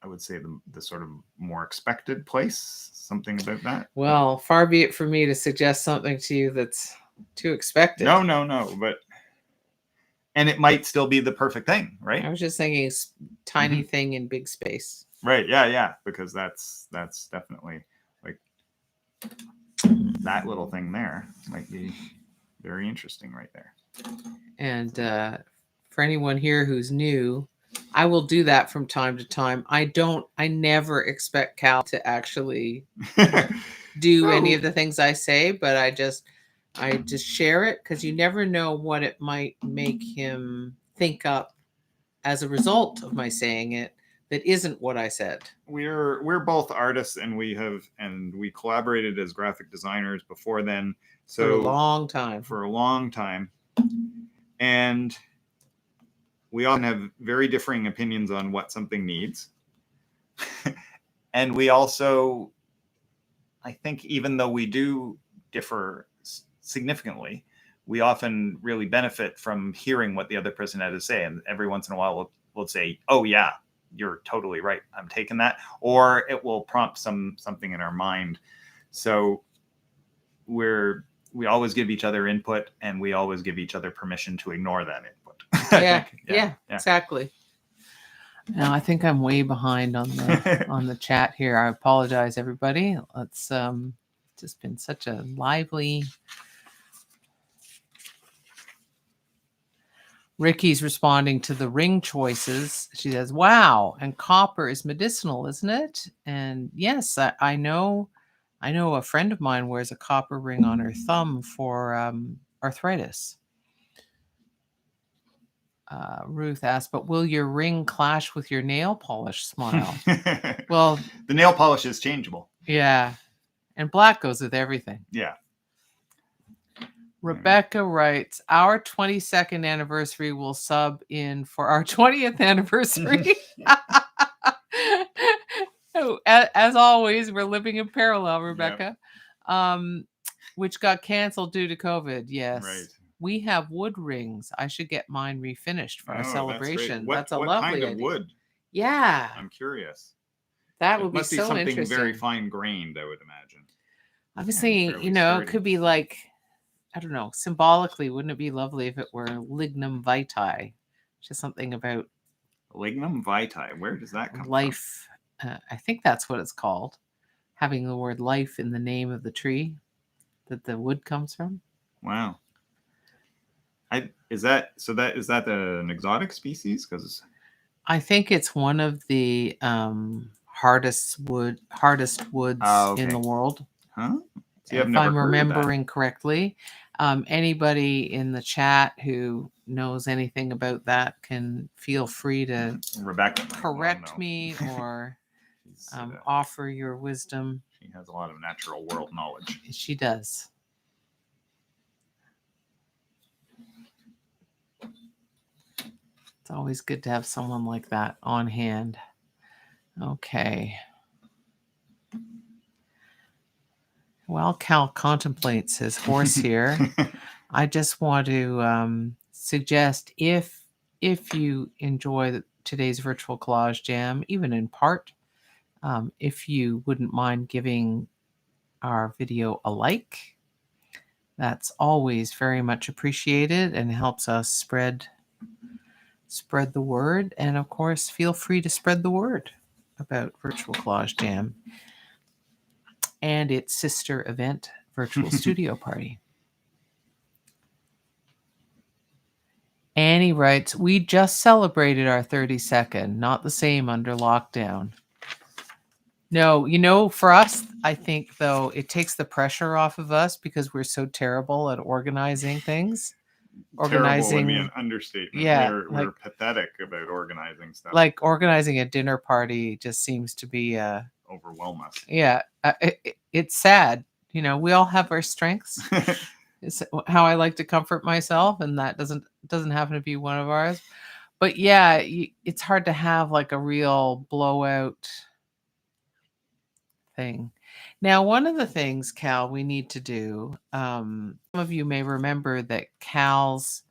I would say the sort of more expected place. Something about that. Well, far be it for me to suggest something to you that's too expected. No. And it might still be the perfect thing, right? I was just thinking tiny thing in big space. Right. Yeah. Because that's definitely like that little thing there might be very interesting right there. And for anyone here who's new, I will do that from time to time. I never expect Kal to actually do any of the things I say, but I just share it because you never know what it might make him think up as a result of my saying it that isn't what I said. We're both artists, and we collaborated as graphic designers before then. So for a long time. And we often have very differing opinions on what something needs. And we also, I think, even though we do differ significantly, we often really benefit from hearing what the other person had to say. And every once in a while, we'll say, oh, yeah, you're totally right. I'm taking that. Or it will prompt something in our mind. So we always give each other input, and we always give each other permission to ignore that input. Yeah, exactly. Now I think I'm way behind on the chat here. I apologize, everybody. Let's just been such a lively. Ricky's responding to the ring choices. She says, "Wow, and copper is medicinal, isn't it?" And yes, I know. I know a friend of mine wears a copper ring on her thumb for arthritis. Ruth asked, "But will your ring clash with your nail polish smile?" Well, the nail polish is changeable. Yeah, and black goes with everything. Yeah. Rebecca writes, "Our 22nd anniversary will sub in for our 20th anniversary." Oh, as always, we're living in parallel, Rebecca. Yep. Which got canceled due to COVID. Yes. Right. We have wood rings. I should get mine refinished for our celebration. That's a lovely kind of idea. Wood? Yeah. I'm curious. That would must be be so something interesting. very fine grained, I would imagine. I was thinking, it could be like, I don't know, symbolically, wouldn't it be lovely if it were lignum vitae? Just something about lignum vitae. Where does that come life, from? I think that's what it's called. Having the word life in the name of the tree that the wood comes from. Wow. Is that an exotic species? Because I think it's one of the hardest woods in the world. Huh? See, if I'm remembering correctly. Anybody in the chat who knows anything about that can feel free to Rebecca correct me or offer your wisdom. She has a lot of natural world knowledge. She does. It's always good to have someone like that on hand. Okay. While Cal contemplates his horse here, I just want to suggest if you enjoy today's Virtual Collage Jam, even in part, if you wouldn't mind giving our video a like, that's always very much appreciated and helps us spread the word. And of course, feel free to spread the word about Virtual Collage Jam and its sister event, Virtual Studio Party. Annie writes, "We just celebrated our 32nd, not the same under lockdown." No, for us, I think, though, it takes the pressure off of us because we're so terrible at organizing things. Terrible would be an understatement. Yeah. We're pathetic about organizing stuff. Like organizing a dinner party just seems to be overwhelm us. Yeah. It's sad. We all have our strengths. It's how I like to comfort myself, and that doesn't happen to be one of ours. But yeah, it's hard to have like a real blowout thing. Now, one of the things, Cal, we need to do, some of you may remember that Cal's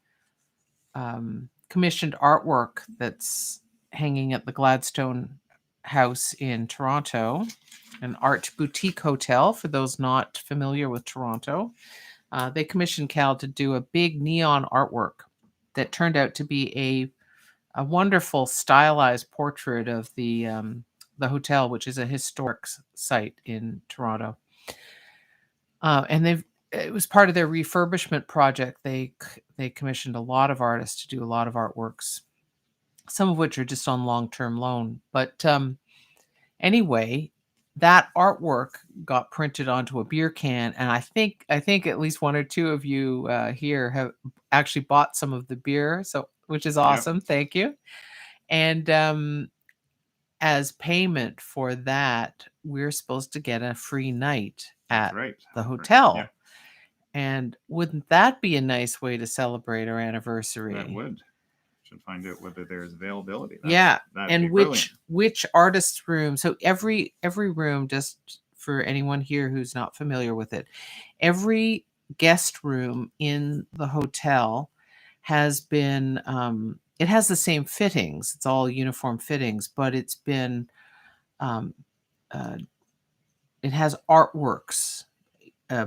commissioned artwork that's hanging at the Gladstone House in Toronto, an art boutique hotel for those not familiar with Toronto. They commissioned Cal to do a big neon artwork that turned out to be a wonderful stylized portrait of the hotel, which is a historic site in Toronto. And it was part of their refurbishment project. They commissioned a lot of artists to do a lot of artworks, some of which are just on long-term loan. But anyway, that artwork got printed onto a beer can, and I think at least one or two of you here have actually bought some of the beer, which is awesome. Yep. Thank you. And as payment for that, we're supposed to get a free night at the hotel. Yeah. And wouldn't that be a nice way to celebrate our anniversary? That would. Should find out whether there's availability. And which artist's room. So every room, just for anyone here who's not familiar with it, every guest room in the hotel has been it has the same fittings. It's all uniform fittings, but it's been it has artworks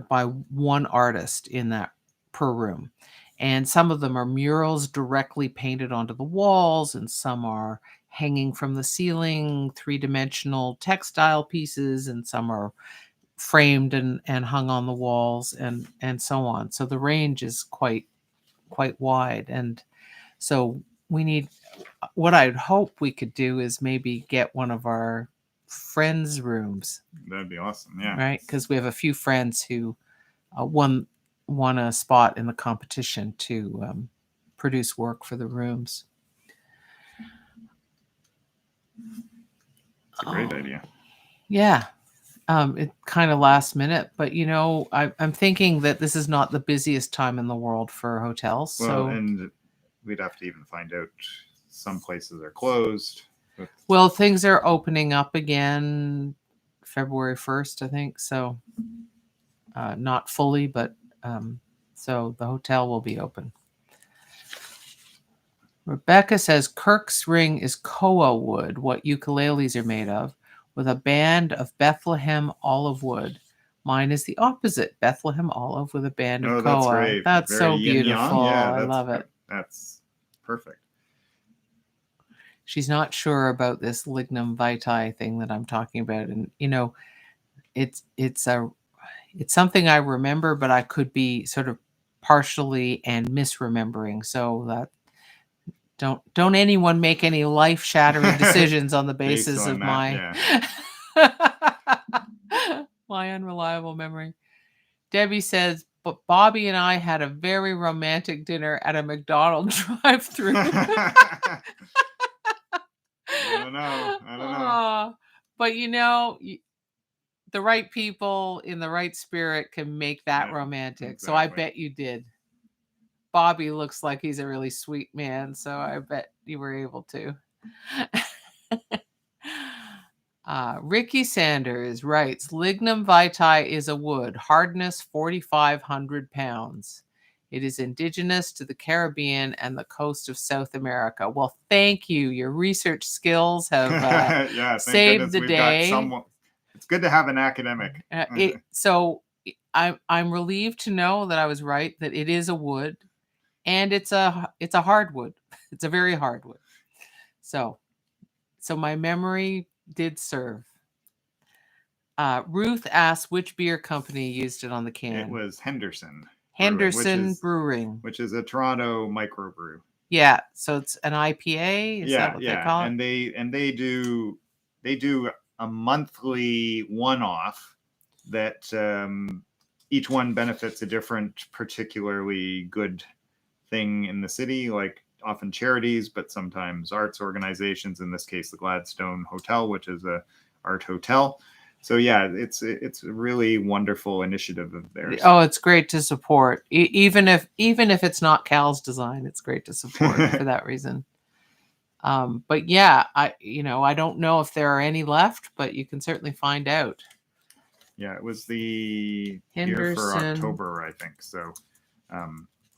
by one artist in that per room. And some of them are murals directly painted onto the walls, and some are hanging from the ceiling, three-dimensional textile pieces, and some are framed and hung on the walls and so on. So the range is quite wide. And so we need, what I'd hope we could do is maybe get one of our friends' rooms. That'd be awesome. Yeah. Right. Because we have a few friends who won a spot in the competition to produce work for the rooms. It's a great idea. Yeah. It kind of last minute, but I'm thinking that this is not the busiest time in the world for hotels. Well, and we'd have to even find out some places are closed. Well, things are opening up again February 1st, I think. So not fully, but so the hotel will be open. Rebecca says Kirk's ring is koa wood, what ukuleles are made of, with a band of Bethlehem olive wood. Mine is the opposite, Bethlehem olive with a band of koa. That's great. That's Very so yin-yang. beautiful. Yeah, I love it. That's perfect. She's not sure about this lignum vitae thing that I'm talking about, and it's something I remember, but I could be sort of partially and misremembering. So that don't anyone make any life-shattering decisions on the basis of my my unreliable memory. Debbie says, but Bobby and I had a very romantic dinner at a McDonald's drive-thru. I don't know. But the right people in the right spirit can make that romantic. Exactly. So I bet you did. Bobby looks like he's a really sweet man, so I bet you were able to. Ricky Sanders writes, lignum vitae is a wood, hardness 4,500 pounds. It is indigenous to the Caribbean and the coast of South America. Well, thank you. Your research skills have saved the day. It's good to have an academic. So I'm relieved to know that I was right, that it is a wood. And it's a hardwood. It's a very hardwood. So my memory did serve. Ruth asked which beer company used it on the can. It was Henderson. Brewing. Which is a Toronto microbrew. Yeah. So it's an IPA. Is that what they call it? And they do a monthly one-off that each one benefits a different particularly good thing in the city, like often charities, but sometimes arts organizations, in this case the Gladstone Hotel, which is a art hotel. So yeah, it's a really wonderful initiative of theirs. Oh, it's great to support. Even if it's not Cal's design, it's great to support for that reason. But yeah, I don't know if there are any left, but you can certainly find out. Yeah, it was the Henderson year for October, I think. So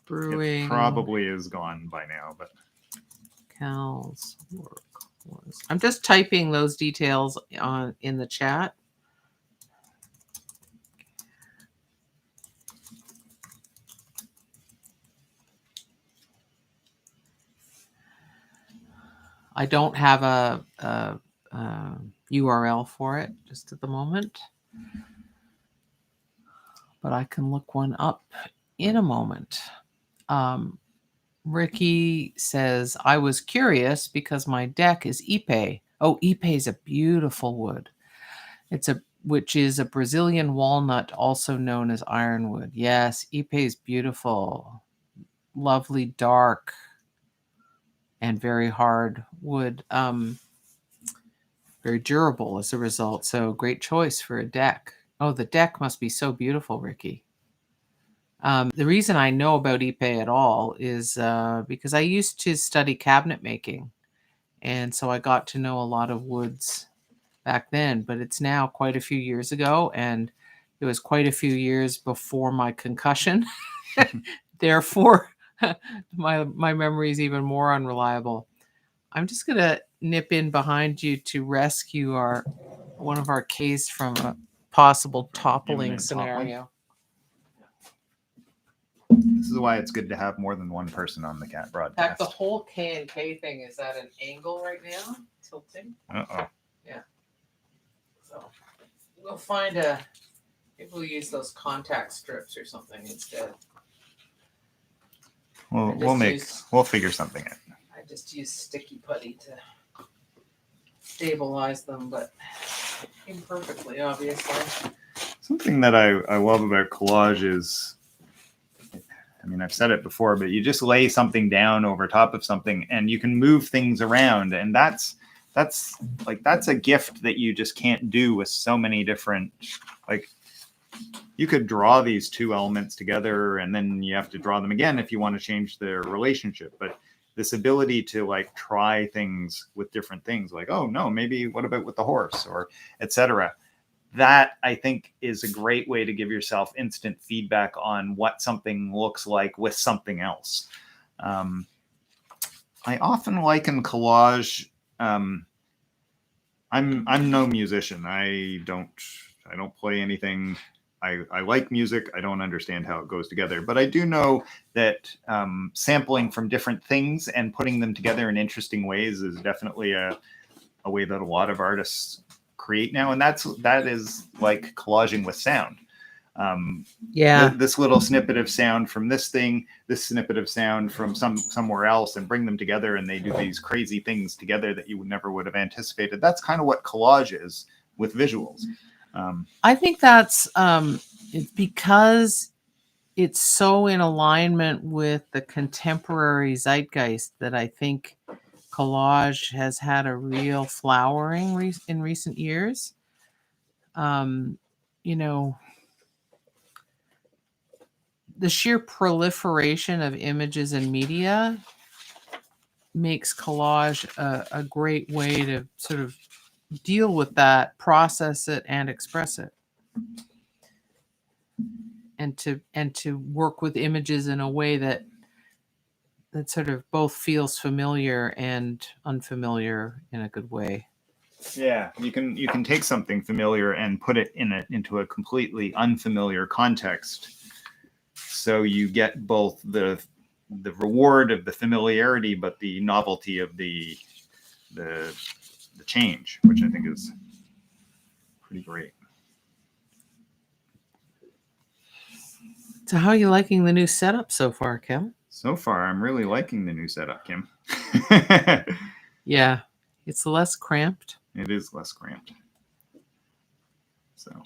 Brewing. It probably is gone by now, but Cal's work was. I'm just typing those details in the chat. I don't have a URL for it just at the moment, but I can look one up in a moment. Ricky says, I was curious because my deck is Ipe. Oh, Ipe is a beautiful wood. Which is a Brazilian walnut, also known as ironwood. Yes, Ipe is beautiful. Lovely, dark, and very hard wood. Very durable as a result. So great choice for a deck. Oh, the deck must be so beautiful, Ricky. The reason I know about Ipe at all is because I used to study cabinet making. And so I got to know a lot of woods back then, but it's now quite a few years ago. And it was quite a few years before my concussion. Therefore, my memory is even more unreliable. I'm just going to nip in behind you to rescue one of our Ks from a possible toppling scenario. This is why it's good to have more than one person on the cat In fact, broadcast. the whole K and K thing is at an angle right now, tilting. Uh-oh. So we'll maybe we'll use those contact strips or something instead. We'll figure something out. I just use sticky putty to stabilize them, but imperfectly, obviously. Something that I love about collage is, I mean, I've said it before, but you just lay something down over top of something and you can move things around. And that's a gift that you just can't do with so many different, like, you could draw these two elements together and then you have to draw them again if you want to change their relationship. But this ability to like try things with different things, like, oh no, maybe what about with the horse, or etc. That I think is a great way to give yourself instant feedback on what something looks like with something else. I often liken collage. I'm no musician. I don't play anything. I like music. I don't understand how it goes together, but I do know that sampling from different things and putting them together in interesting ways is definitely a way that a lot of artists create now, and that is like collaging with sound. This little snippet of sound from this thing, this snippet of sound from somewhere else, and bring them together, and they do these crazy things together that you never would have anticipated. That's kind of what collage is with visuals. I think that's because it's so in alignment with the contemporary zeitgeist that I think collage has had a real flowering in recent years. You know, the sheer proliferation of images and media makes collage a great way to sort of deal with that, process it, and express it, and to work with images in a way that sort of both feels familiar and unfamiliar in a good way. Yeah, you can take something familiar and put it into a completely unfamiliar context, so you get both the reward of the familiarity, but the novelty of the change, which I think is pretty great. So how are you liking the new setup so far, Kim? So far, I'm really liking the new setup, Kim. Yeah, it's less cramped. It is less cramped. So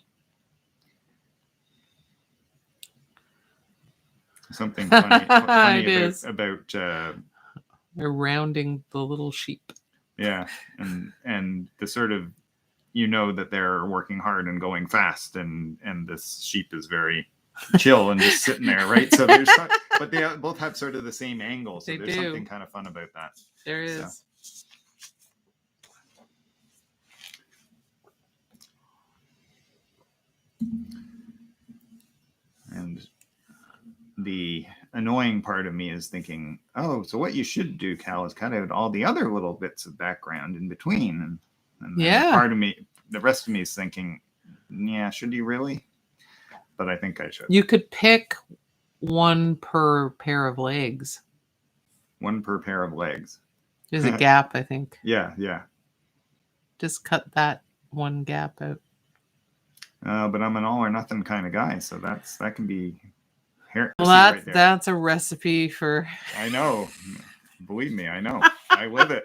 something funny about they're rounding the little sheep. Yeah, and the sort of, you know, that they're working hard and going fast, and this sheep is very chill and just sitting there, right? So there's, but they both have sort of the same angle, so there's something kind of fun about that. There is. So. And the annoying part of me is thinking, oh, so what you should do, Kal, is cut out all the other little bits of background in between. And yeah, part of me, the rest of me is thinking, yeah, should you really? But I think I should. You could pick one per pair of legs. One per pair of legs. There's a gap, I think. Yeah. Just cut that one gap out. But I'm an all or nothing kind of guy, so that can be heresy. Well, that's a recipe for. I know, believe me, I know. I live it.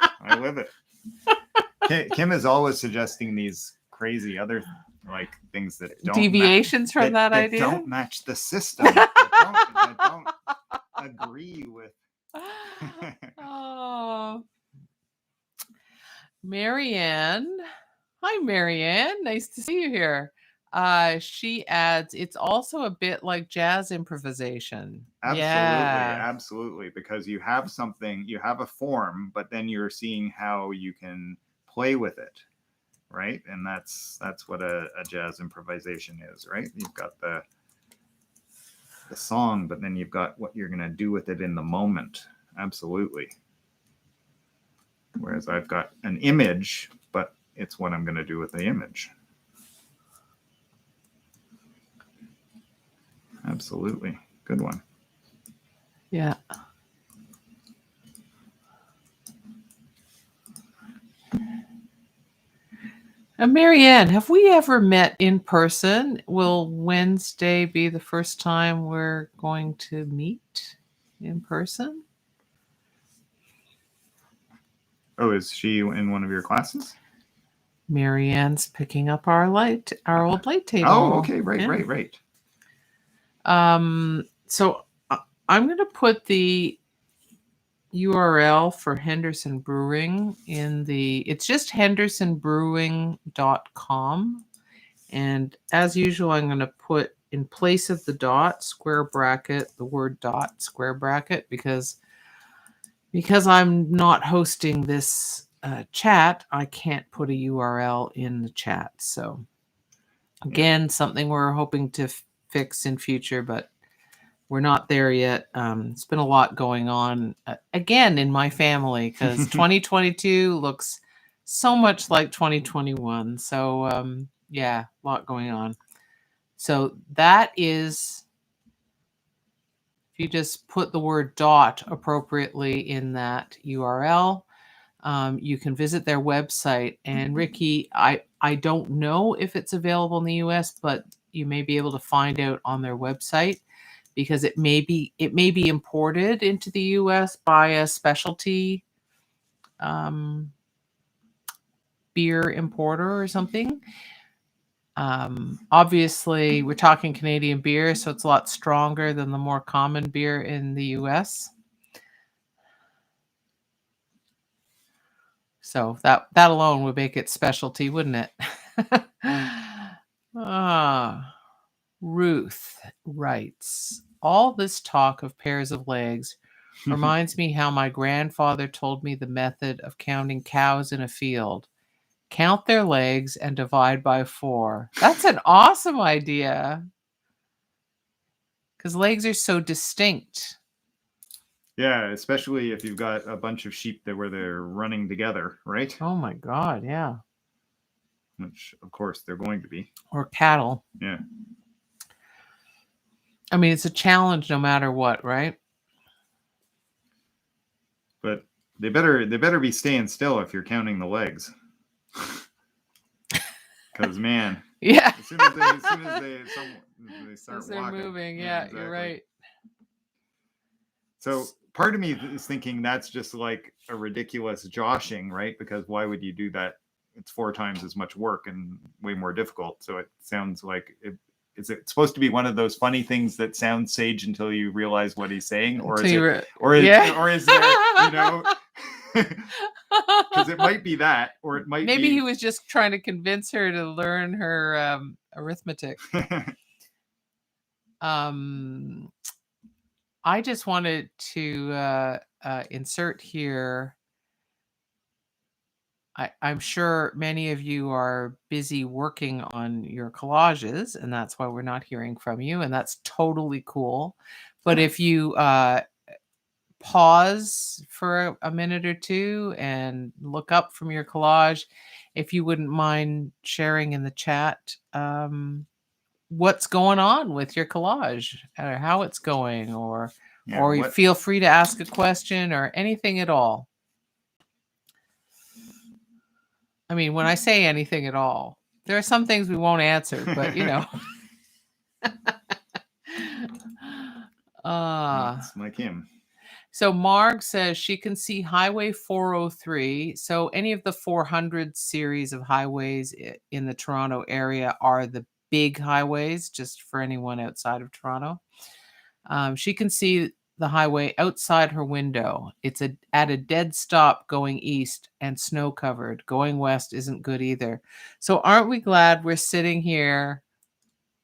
Kim is always suggesting these crazy other like things that don't deviations from that idea. Don't match the system. that don't agree with. Oh, Marianne. Hi, Marianne. Nice to see you here. She adds, it's also a bit like jazz improvisation. Absolutely. Because you have something, you have a form, but then you're seeing how you can play with it, right? And that's what a jazz improvisation is, right? You've got the song, but then you've got what you're going to do with it in the moment. Absolutely. Whereas I've got an image, but it's what I'm going to do with the image. Absolutely. Good one. Yeah. Marianne, have we ever met in person? Will Wednesday be the first time we're going to meet in person? Oh, is she in one of your classes? Marianne's picking up our old light table. Oh, okay, right. So I'm going to put the URL for Henderson Brewing it's just hendersonbrewing.com. And as usual, I'm going to put in place of the dot, square bracket, the word dot, square bracket, because I'm not hosting this chat, I can't put a URL in the chat. So again, something we're hoping to fix in future, but we're not there yet. It's been a lot going on again in my family because 2022 looks so much like 2021. So yeah, a lot going on. So that is, if you just put the word dot appropriately in that URL, you can visit their website. And Ricky, I don't know if it's available in the US, but you may be able to find out on their website, because it may be imported into the US by a specialty beer importer or something. Obviously, we're talking Canadian beer, so it's a lot stronger than the more common beer in the US. So that alone would make it specialty, wouldn't it? Ruth writes, all this talk of pairs of legs reminds me how my grandfather told me the method of counting cows in a field. Count their legs and divide by 4. That's an awesome idea, because legs are so distinct. Yeah, especially if you've got a bunch of sheep where they're running together, right? Oh my God, yeah. Which, of course, they're going to be. Or cattle. Yeah. I mean, it's a challenge no matter what, right? But they better be staying still if you're counting the legs. Because man, yeah, as soon as they start they're walking, moving, yeah, exactly. You're right. So part of me is thinking that's just like a ridiculous joshing, right? Because why would you do that? It's 4 times as much work and way more difficult. So it sounds like is it supposed to be one of those funny things that sounds sage until you realize what he's saying, or is it, or is there, you know? Because it might be that, or it might maybe be... he was just trying to convince her to learn her arithmetic. I just wanted to insert here. I'm sure many of you are busy working on your collages, and that's why we're not hearing from you, and that's totally cool. But if you pause for a minute or two and look up from your collage, if you wouldn't mind sharing in the chat what's going on with your collage, or how it's going, or you feel free to ask a question or anything at all. I mean, when I say anything at all, there are some things we won't answer, but you know. It's like him. So Marg says she can see Highway 403. So any of the 400 series of highways in the Toronto area are the big highways, just for anyone outside of Toronto. She can see the highway outside her window. It's at a dead stop going east and snow covered. Going west isn't good either. So aren't we glad we're sitting here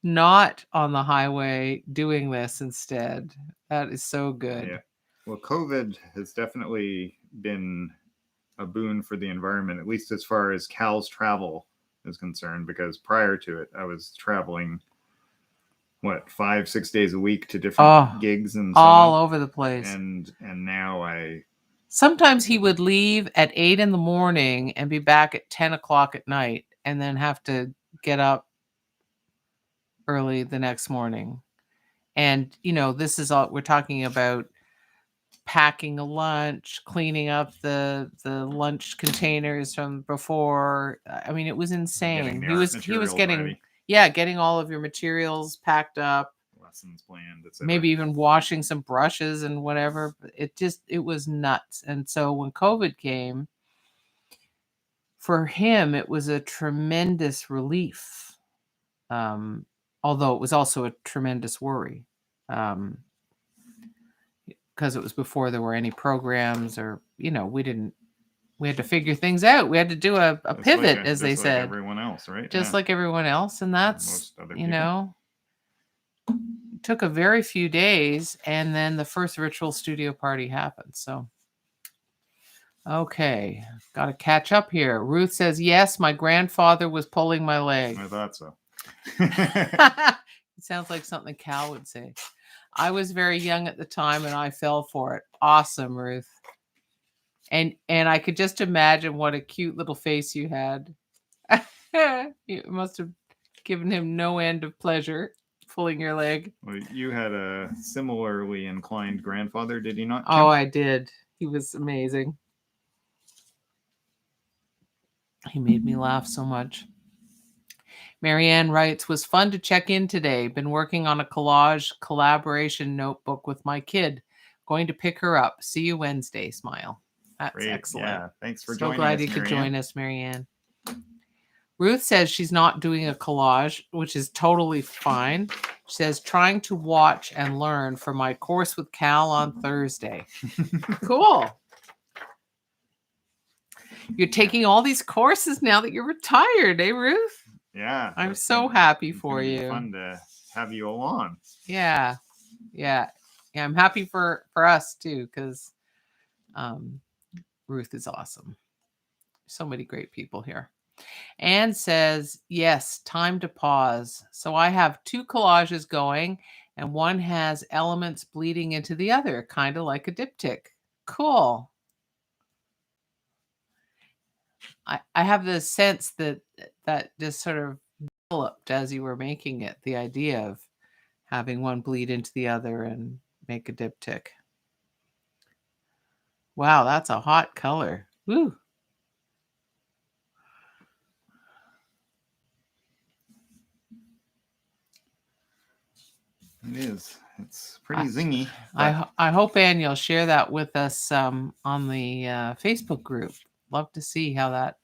not on the highway doing this instead? That is so good. Yeah. Well, COVID has definitely been a boon for the environment, at least as far as Cal's travel is concerned, because prior to it, I was traveling 5-6 days a week to different gigs and so all over the place. And now sometimes he would leave at 8 a.m. and be back at 10 o'clock at night, and then have to get up early the next morning. And you know, this is all we're talking about, packing a lunch, cleaning up the lunch containers from before. I mean, it was Getting insane. the He art was materials getting ready, getting all of your materials packed up, lessons planned, etc. maybe even washing some brushes and whatever. It was nuts. And so when COVID came, for him, it was a tremendous relief. Although it was also a tremendous worry. Because it was before there were any programs, or we had to figure things out. We had to do a Just pivot, like, as they just like said, everyone else, right? just Yeah. like everyone else. And that's, Most other people. took a very few days, and then the first virtual studio party happened. So, okay, got to catch up here. Ruth says, yes, my grandfather was pulling my leg. I thought so. It sounds like something Cal would say. I was very young at the time and I fell for it. Awesome, Ruth. And I could just imagine what a cute little face you had. You must have given him no end of pleasure pulling your leg. Well, you had a similarly inclined grandfather, did you not, Kim? Oh, I did. He was amazing. He made me laugh so much. Marianne writes, was fun to check in today. Been working on a collage collaboration notebook with my kid. Going to pick her up. See you Wednesday. Smile. That's Great. excellent. Yeah, thanks for So joining glad us, you could Marianne. join us, Marianne. Ruth says she's not doing a collage, which is totally fine. She says, trying to watch and learn for my course with Cal on Thursday. Cool. You're taking all these courses now that you're retired, eh, Ruth? Yeah. I'm that's so gonna- happy it's for gonna be you. Fun to have you along. Yeah. I'm happy for us too, because Ruth is awesome. So many great people here. Anne says, yes, time to pause. So I have 2 collages going, and one has elements bleeding into the other, kind of like a diptych. Cool. I have the sense that just sort of developed as you were making it, the idea of having one bleed into the other and make a diptych. Wow, that's a hot color. Woo. It is. It's pretty zingy. I hope, Anne, you'll share that with us on the Facebook group. Love to see how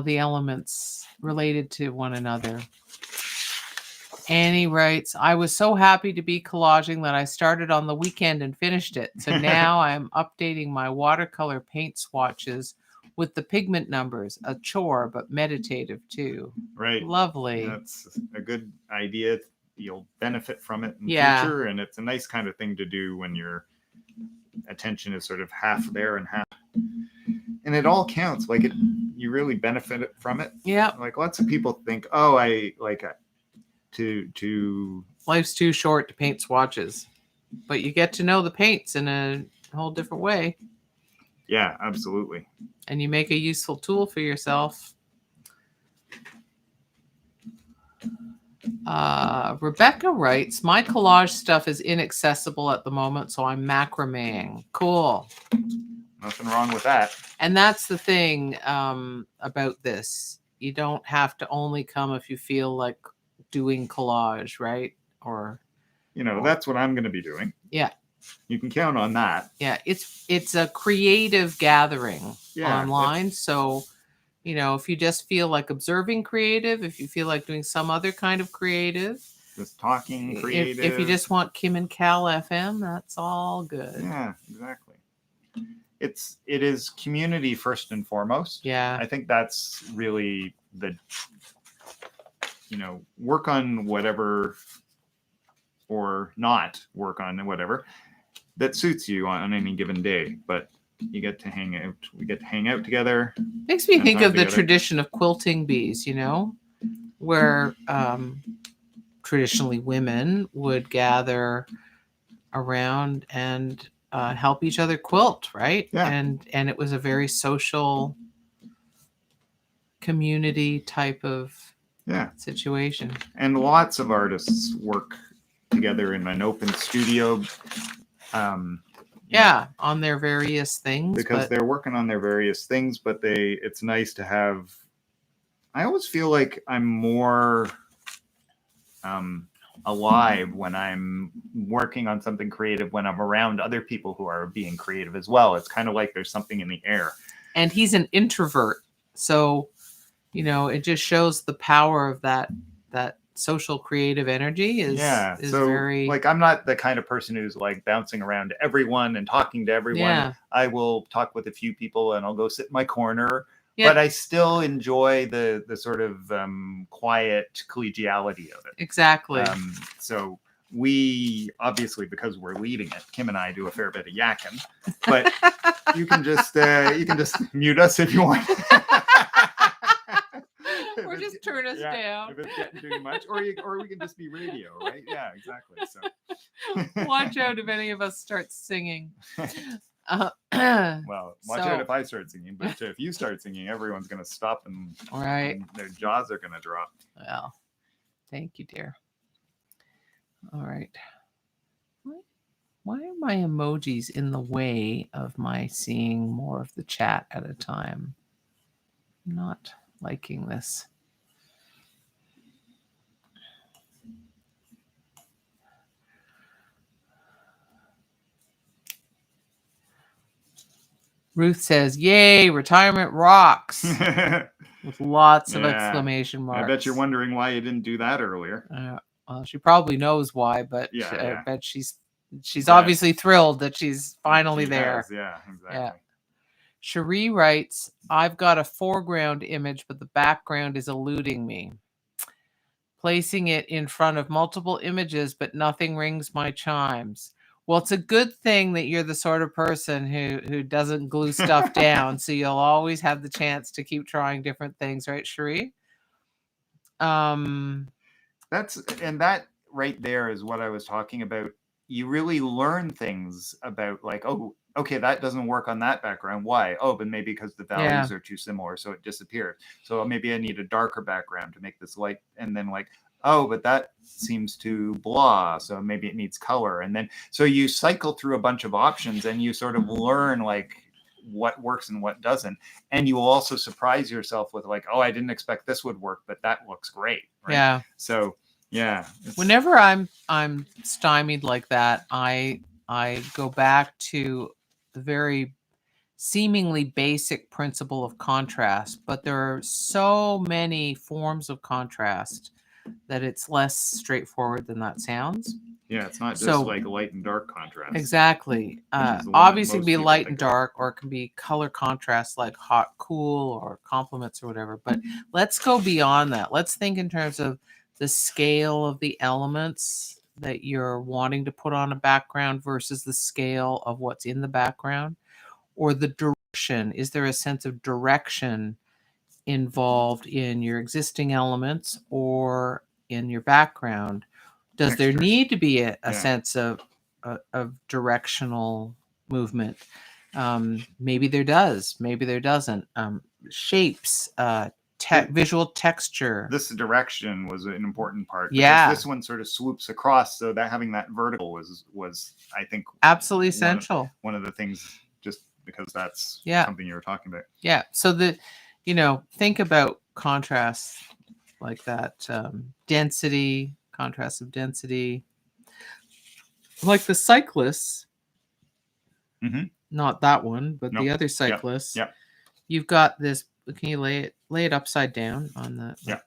the elements related to one another. Annie writes, I was so happy to be collaging that I started on the weekend and finished it. So now I'm updating my watercolor paint swatches with the pigment numbers. A chore, but meditative too. Right. Lovely. That's a good idea. You'll benefit from it in Yeah. future, and it's a nice kind of thing to do when your attention is sort of half there and half, and it all counts. Like you really benefit from it. Yeah. Like lots of people think, oh, I like to Life's too short to paint swatches, but you get to know the paints in a whole different way. Yeah, absolutely. And you make a useful tool for yourself. Rebecca writes, my collage stuff is inaccessible at the moment, so I'm macrameing. Cool. Nothing wrong with that. And that's the thing about this. You don't have to only come if you feel like doing collage, right? Or that's what I'm going to be doing. Yeah. You can count on that. Yeah, it's a creative gathering online. So, if you just feel like observing creative, if you feel like doing some other kind of creative, just talking creative. If you just want Kim and Kal FM, that's all good. Yeah, exactly. It is community first and foremost. Yeah. I think that's really the work on whatever or not work on whatever that suits you on any given day, but you get to hang out. We get to hang out together. Makes me think of the tradition of quilting bees, where traditionally women would gather around and help each other quilt, right? Yeah. And it was a very social community type of situation. And lots of artists work together in an open studio. Yeah, on their various things. Because they're working on their various things, but it's nice to have. I always feel like I'm more alive when I'm working on something creative, when I'm around other people who are being creative as well. It's kind of like there's something in the air. And he's an introvert. So, it just shows the power of that social creative energy is so very, like, I'm not the kind of person who's like bouncing around to everyone and talking to everyone. Yeah. I will talk with a few people and I'll go sit in my corner. Yeah. But I still enjoy the sort of quiet collegiality of it. Exactly. So we obviously, because we're leading it, Kim and I do a fair bit of yakking. But you can just mute us if you want. Or just turn us down if it's getting too much, or we can just be radio, right? Yeah, exactly. So watch out if any of us start singing. Well, watch out if I start singing, but if you start singing, everyone's going to stop and their jaws are going to drop. Well, thank you, dear. All right. Why are my emojis in the way of my seeing more of the chat at a time? I'm not liking this. Ruth says, "Yay, retirement rocks." With lots of exclamation marks. I bet you're wondering why you didn't do that earlier. Well, she probably knows why, but I bet she's obviously thrilled that she's finally there. Yeah, exactly. Yeah. Cherie writes, "I've got a foreground image, but the background is eluding me. Placing it in front of multiple images, but nothing rings my chimes." Well, it's a good thing that you're the sort of person who doesn't glue stuff down, so you'll always have the chance to keep trying different things, right, Cherie? That right there is what I was talking about. You really learn things about, like, oh, okay, that doesn't work on that background. Why? Oh, but maybe because the values are too similar, so it disappears. So maybe I need a darker background to make this light, and then like, oh, but that seems too blah, so maybe it needs color. And then so you cycle through a bunch of options and you sort of learn like what works and what doesn't. And you will also surprise yourself with like, oh, I didn't expect this would work, but that looks great. Right? Yeah. So yeah. Whenever I'm stymied like that, I go back to the very seemingly basic principle of contrast, but there are so many forms of contrast that it's less straightforward than that sounds. Yeah, it's not just like light and dark contrast. Exactly. Obviously, it can be light and dark, or it can be color contrast like hot, cool, or complements or whatever. But let's go beyond that. Let's think in terms of the scale of the elements that you're wanting to put on a background versus the scale of what's in the background, or the direction. Is there a sense of direction involved in your existing elements or in your background? Does there need to be a sense of directional movement? Maybe there does, maybe there doesn't. Shapes, visual texture. This direction was an important part. Yeah, this one sort of swoops across, so that having that vertical was I think absolutely essential. One of the things, just because that's something you were talking about. Yeah. So think about contrast like that, density, contrast of density, like the cyclists. Mm-hmm. Not that one, but the other cyclists. Yeah. You've got this. Can you lay it upside down on the?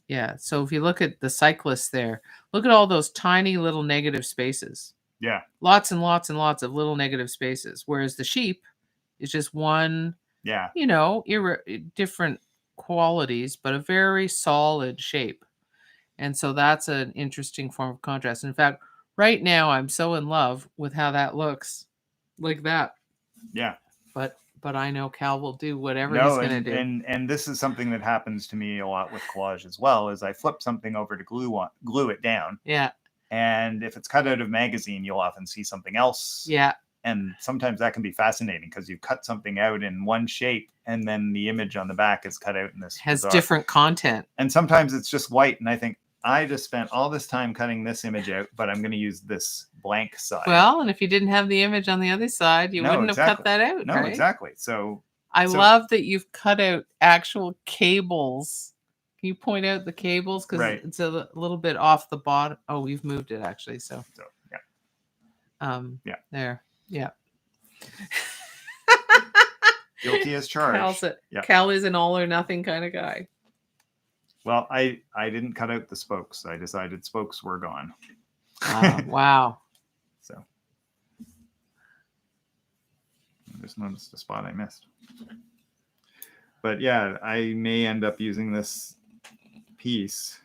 Yeah. So if you look at the cyclists there, look at all those tiny little negative spaces. Yeah. Lots and lots and lots of little negative spaces. Whereas the sheep is just one. Yeah. Different qualities, but a very solid shape. And so that's an interesting form of contrast. In fact, right now I'm so in love with how that looks, like that. Yeah. But I know Cal will do whatever he's going to do. And this is something that happens to me a lot with collage as well, is I flip something over to glue it down. Yeah. And if it's cut out of magazine, you'll often see something else. Yeah. And sometimes that can be fascinating because you cut something out in one shape and then the image on the back is cut out in this has different content. And sometimes it's just white. And I think, I just spent all this time cutting this image out, but I'm going to use this blank side. Well, and if you didn't have the image on the other side, you wouldn't have cut that out, No, right? exactly. So I love that you've cut out actual cables. Can you point out the cables? Because it's a little bit off the bottom. Oh, we've moved it actually. So yeah. There. Yeah. Guilty as charged. Kal is an all or nothing kind of guy. Well, I didn't cut out the spokes. I decided spokes were gone. Wow. So I just noticed a spot I missed. But yeah, I may end up using this piece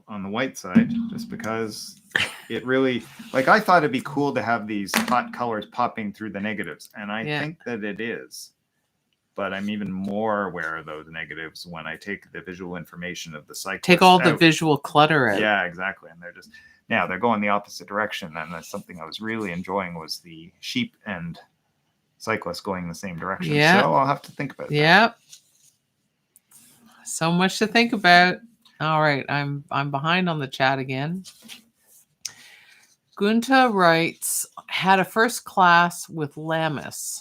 on the white side just because it really, like, I thought it'd be cool to have these hot colors popping through the negatives, and I think that it is. But I'm even more aware of those negatives when I take the visual information of the cyclist. Take all the visual clutter out. Yeah, exactly. And they're going the opposite direction. And that's something I was really enjoying was the sheep and cyclists going the same direction. Yeah. So I'll have to think about that. Yep. So much to think about. All right, I'm behind on the chat again. Gunta writes, had a first class with Lamis.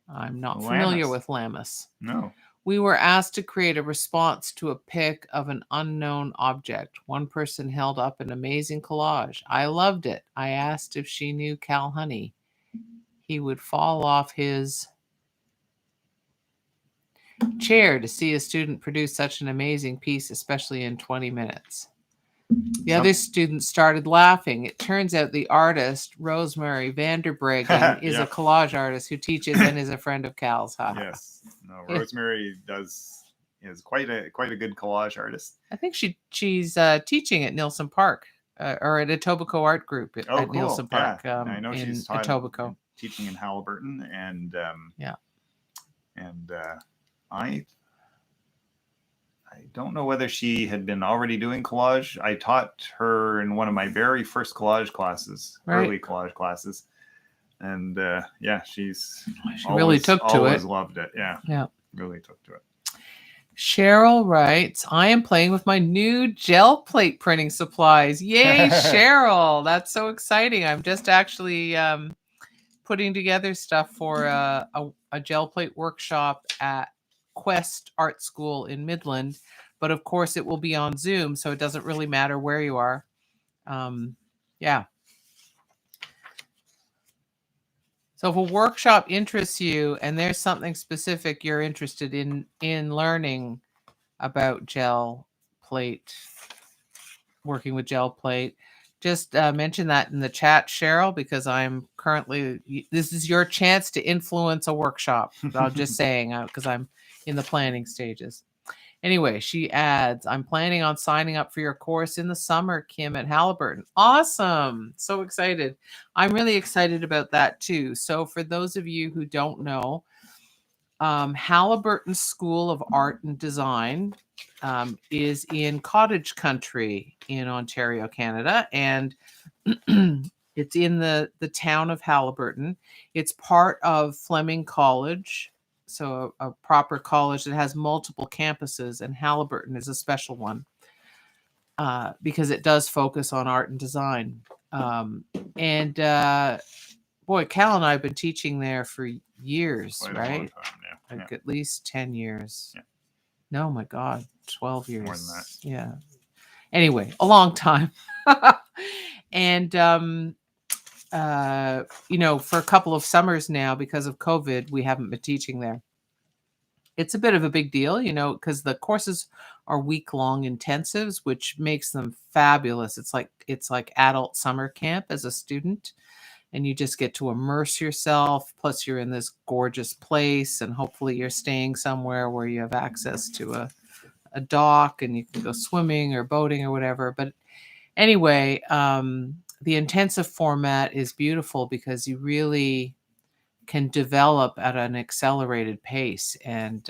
I'm not familiar with Lamis. No. We were asked to create a response to a pic of an unknown object. One person held up an amazing collage. I loved it. I asked if she knew Kal Honey. He would fall off his chair to see a student produce such an amazing piece, especially in 20 minutes. The other students started laughing. It turns out the artist, Rosemary Vanderbregen, is a collage artist who teaches and is a friend of Kal's. Yes. No, Rosemary is quite a good collage artist. I think she's teaching at Nilsson Park or at Etobicoke Art Group at Nilsson Park. Yeah. I know she's Etobicoke. Teaching in Halliburton, and I don't know whether she had been already doing collage. I taught her in one of my very first collage classes, early collage classes. And she really took to it. Always loved it. Yeah. Really took to it. Cheryl writes, I am playing with my new gel plate printing supplies. Yay, Cheryl. That's so exciting. I'm just actually putting together stuff for a gel plate workshop at Quest Art School in Midland, but of course it will be on Zoom, so it doesn't really matter where you are. So if a workshop interests you and there's something specific you're interested in learning about gel plate, working with gel plate, just mention that in the chat, Cheryl, because this is your chance to influence a workshop. I'm just saying, because I'm in the planning stages. Anyway, she adds, I'm planning on signing up for your course in the summer, Kim, at Halliburton. Awesome. So excited. I'm really excited about that too. So for those of you who don't know, Halliburton School of Art and Design is in cottage country in Ontario, Canada, and it's in the town of Halliburton. It's part of Fleming College, so a proper college that has multiple campuses, and Halliburton is a special one because it does focus on art and design. Boy, Kal and I have been teaching there for years, right? Like at least 10 years. Yeah. No, my God, 12 years. More than that. Yeah. Anyway, a long time. And, for a couple of summers now, because of COVID, we haven't been teaching there. It's a bit of a big deal, because the courses are week-long intensives, which makes them fabulous. It's like adult summer camp as a student. And you just get to immerse yourself. Plus, you're in this gorgeous place, and hopefully, you're staying somewhere where you have access to a dock, and you can go swimming or boating or whatever. But anyway, the intensive format is beautiful because you really can develop at an accelerated pace. And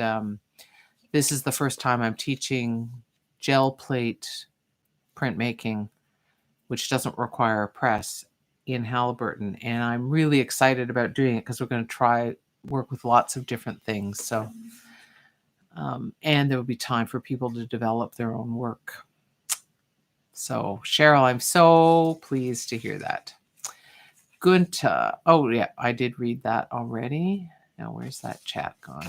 this is the first time I'm teaching gel plate printmaking, which doesn't require a press, in Halliburton, and I'm really excited about doing it because we're going to work with lots of different things. So And there will be time for people to develop their own work. So, Cheryl, I'm so pleased to hear that. Gunta. Oh, yeah, I did read that already. Now, where's that chat gone?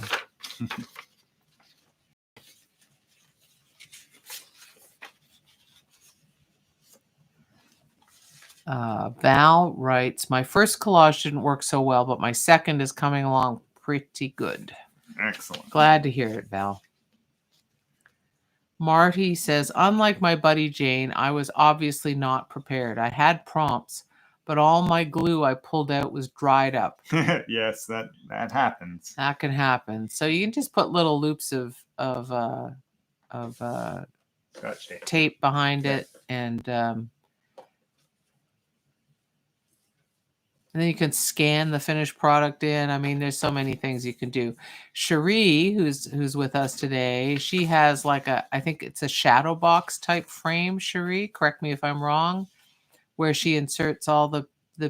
Val writes, my first collage didn't work so well, but my second is coming along pretty good. Excellent. Glad to hear it, Val. Marty says, unlike my buddy Jane, I was obviously not prepared. I had prompts, but all my glue I pulled out was dried up. Yes, that happens. That can happen. So you can just put little loops of tape behind it, and then you can scan the finished product in. I mean, there's so many things you can do. Cherie, who's with us today, she has like I think it's a shadow box type frame, Cherie, correct me if I'm wrong, where she inserts all the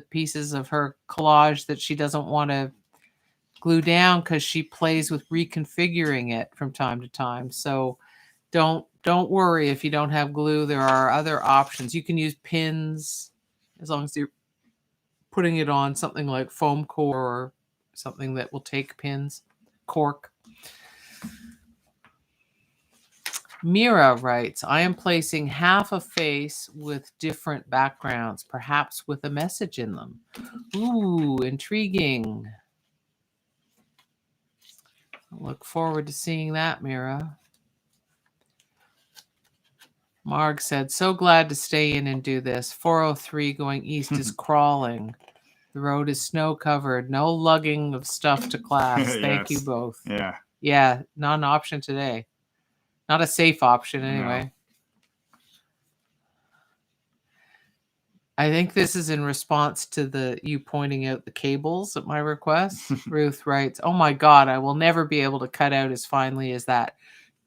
pieces of her collage that she doesn't want to glue down because she plays with reconfiguring it from time to time. So don't worry if you don't have glue. There are other options. You can use pins as long as you're putting it on something like foam core or something that will take pins, cork. Mira writes, I am placing half a face with different backgrounds, perhaps with a message in them. Ooh, intriguing. I look forward to seeing that, Mira. Marg said, so glad to stay in and do this. 403 going east is crawling. The road is snow covered. No lugging of stuff to class. Thank you both. Yeah. Yeah, not an option today. Not a safe option anyway. No. I think this is in response to you pointing out the cables at my request. Ruth writes, oh my God, I will never be able to cut out as finely as that.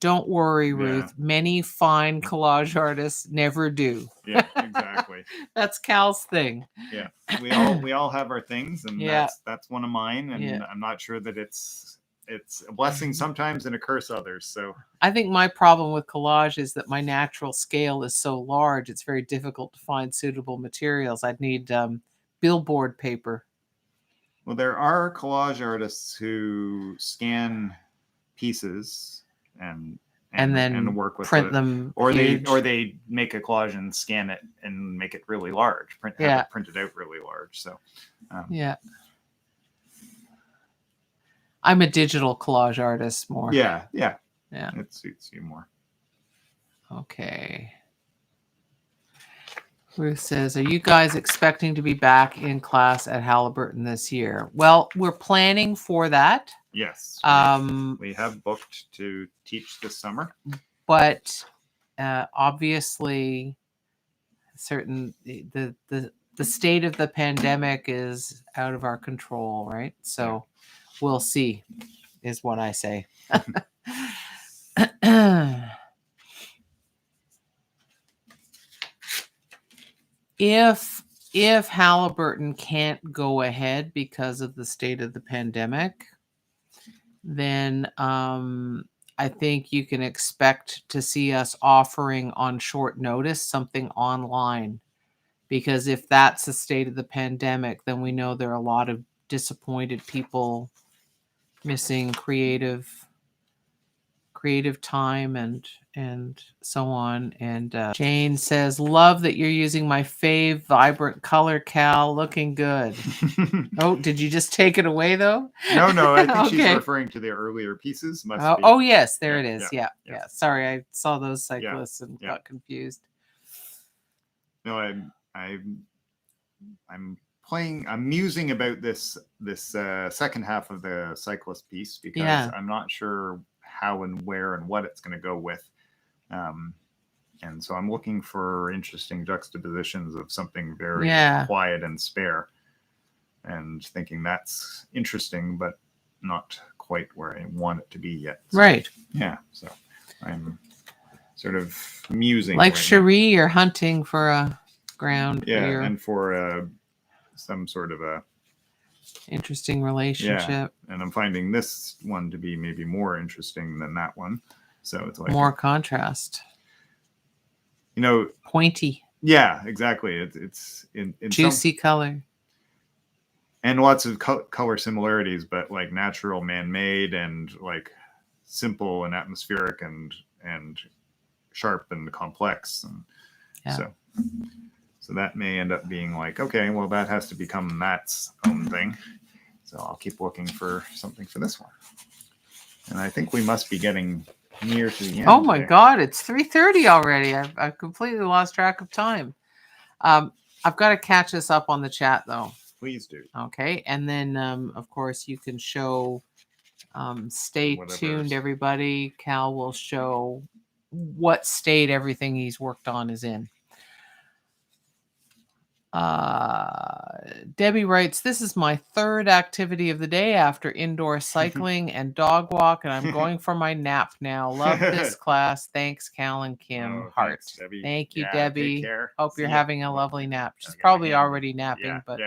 Don't worry, Ruth. Yeah. Many fine collage artists never do. Yeah, exactly. That's Cal's thing. Yeah, we all have our things, and that's one of mine. And I'm not sure that it's a blessing sometimes and a curse others. So I think my problem with collage is that my natural scale is so large; it's very difficult to find suitable materials. I'd need billboard paper. Well, there are collage artists who scan pieces and then work with print them, or they make a collage and scan it and make it really large, print it printed out really large. So I'm a digital collage artist more. Yeah, it suits you more. Okay. Ruth says, are you guys expecting to be back in class at Halliburton this year? Well, we're planning for that. Yes. We have booked to teach this summer. But obviously, the state of the pandemic is out of our control, right? So we'll see, is what I say. If Halliburton can't go ahead because of the state of the pandemic, then I think you can expect to see us offering on short notice something online. Because if that's the state of the pandemic, then we know there are a lot of disappointed people missing creative time and so on. And Jane says, love that you're using my fave vibrant color, Cal. Looking good. Oh, did you just take it away though? No, I think she's referring to the earlier pieces. Oh yes, there it is. Yeah. Sorry, I saw those cyclists and got confused. No, I'm musing about this second half of the cyclist piece because I'm not sure how and where and what it's going to go with. And so I'm looking for interesting juxtapositions of something very quiet and spare and thinking that's interesting, but not quite where I want it to be yet. So, right. Yeah. So I'm sort of musing. Like Cherie, you're hunting for a ground. Yeah. And for some sort of a Interesting relationship. And I'm finding this one to be maybe more interesting than that one. So it's like more contrast. Pointy. Yeah, exactly. It's in juicy color. And lots of color similarities, but like natural, man-made, and like simple and atmospheric and sharp and complex. And so that may end up being like, okay, well, that has to become Matt's own thing. So I'll keep looking for something for this one. And I think we must be getting near to the end. Oh my God, it's 3:30 already. I've completely lost track of time. I've got to catch us up on the chat though. Please do. Okay, and then of course you can show. Stay tuned, everybody. Kal will show what state everything he's worked on is in. Debbie writes, this is my third activity of the day after indoor cycling and dog walk, and I'm going for my nap now. Love this class. Thanks, Kal and Kim. Heart. Thanks, thank you, Debbie. Take care. Hope you're having a lovely nap. She's probably already napping, but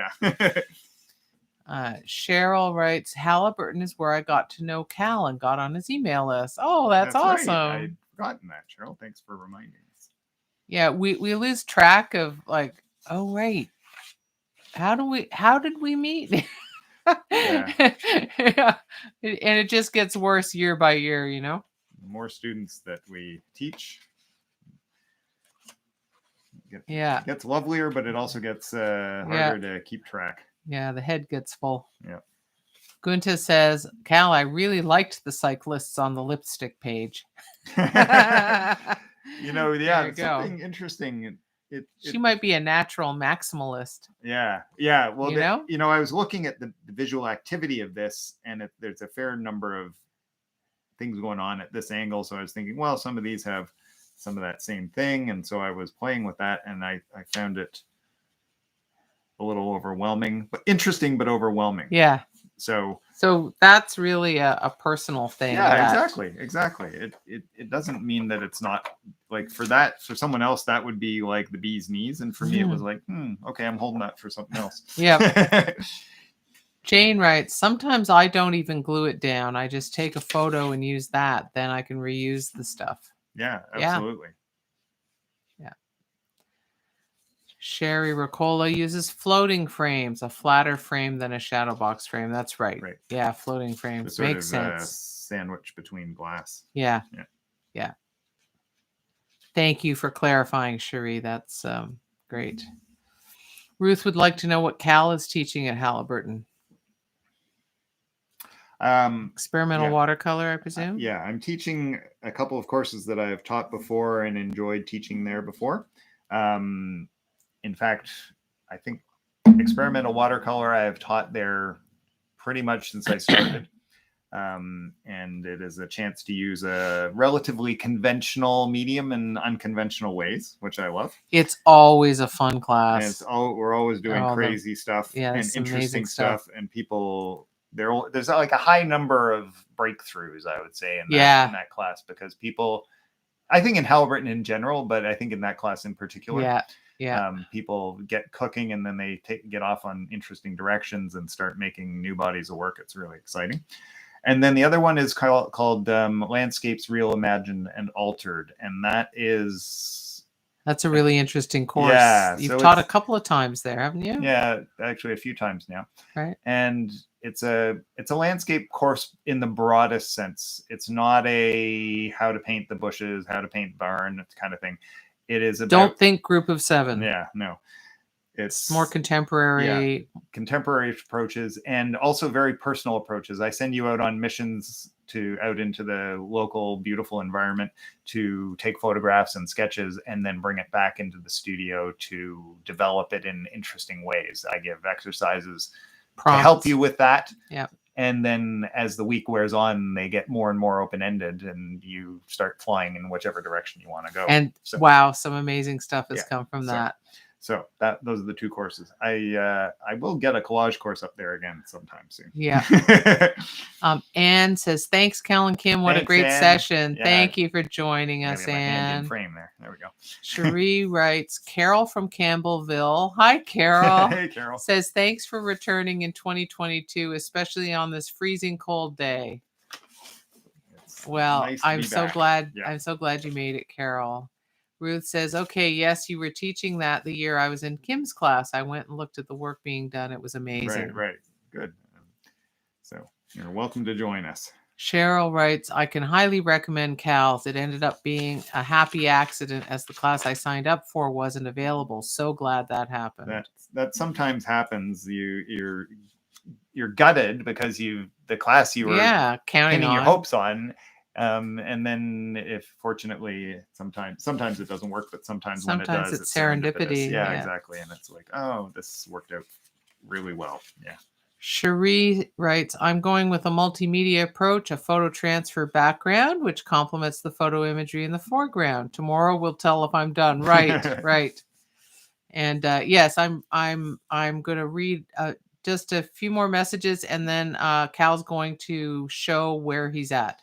Cheryl writes, Halliburton is where I got to know Kal and got on his email list. Oh, that's awesome. Right. I'd forgotten that, Cheryl. Thanks for reminding us. Yeah, we lose track of like, oh right, how did we meet? Yeah. And it just gets worse year by year, The more students that we teach, it gets lovelier, but it also gets harder to keep track. Yeah, the head gets full. Yeah. Gunta says, Kal, I really liked the cyclists on the lipstick page. It's something interesting. She might be a natural maximalist. Yeah. Well, I was looking at the visual activity of this, and there's a fair number of things going on at this angle. So I was thinking, well, some of these have some of that same thing. And so I was playing with that, and I found it a little overwhelming, but interesting, but overwhelming. Yeah. So that's really a personal thing. Yeah, exactly. It doesn't mean that it's not like for someone else, that would be like the bee's knees. And for me, it was like, okay, I'm holding that for something else. Yeah. Jane writes, sometimes I don't even glue it down. I just take a photo and use that. Then I can reuse the stuff. Yeah, absolutely. Yeah. Sherry Ricola uses floating frames, a flatter frame than a shadow box frame. That's right. Yeah, floating frames. Makes sense. Sandwich between glass. Yeah. Thank you for clarifying, Sherry. That's great. Ruth would like to know what Kal is teaching at Halliburton. Experimental watercolor, I presume? I'm teaching a couple of courses that I have taught before and enjoyed teaching there before. In fact, I think experimental watercolor I have taught there pretty much since I started. And it is a chance to use a relatively conventional medium in unconventional ways, which I love. It's always a fun class. And we're always doing crazy stuff and interesting stuff. And people, there's like a high number of breakthroughs, I would say, in that class, because people, I think in Halliburton in general, but I think in that class in particular, people get cooking and then they get off on interesting directions and start making new bodies of work. It's really exciting. And then the other one is called Landscapes Reimagined and Altered. And that's a really interesting course. Yeah. You've taught a couple of times there, haven't you? Yeah, actually a few times now. Right. And it's a landscape course in the broadest sense. It's not a how to paint the bushes, how to paint the barn kind of thing. It is about, don't think group of 7. Yeah, no. It's more contemporary. Contemporary approaches and also very personal approaches. I send you out on missions out into the local beautiful environment to take photographs and sketches and then bring it back into the studio to develop it in interesting ways. I give exercises to help you with that. Yeah. And then as the week wears on, they get more and more open-ended and you start flying in whichever direction you want to go. And wow, some amazing stuff has come from that. So those are the two courses. I will get a collage course up there again sometime soon. Yeah. Anne says, thanks, Kal and Kim. What a Thanks, great Anne. session. Yeah. Thank you for joining I us, got my hand in Anne. frame there. There we go. Cherie writes, Carol from Campbellville. Hi, Carol. Hey, Carol. Says, thanks for returning in 2022, especially on this freezing cold day. It's Well, nice to I'm be so back. glad. Yeah. I'm so glad you made it, Carol. Ruth says, okay, yes, you were teaching that the year I was in Kim's class. I went and looked at the work being done. It was amazing. Right. Good. So you're welcome to join us. Cheryl writes, I can highly recommend Cal's. It ended up being a happy accident as the class I signed up for wasn't available. So glad that happened. That sometimes happens. You're gutted because the class you were counting pinning on your hopes on. And then if fortunately sometimes it doesn't work, but sometimes when it does, it's serendipity. Yeah, exactly. And it's like, oh, this worked out really well. Yeah. Cherie writes, I'm going with a multimedia approach, a photo transfer background, which complements the photo imagery in the foreground. Tomorrow we'll tell if I'm done. Right. And yes, I'm going to read just a few more messages, and then Cal's going to show where he's at.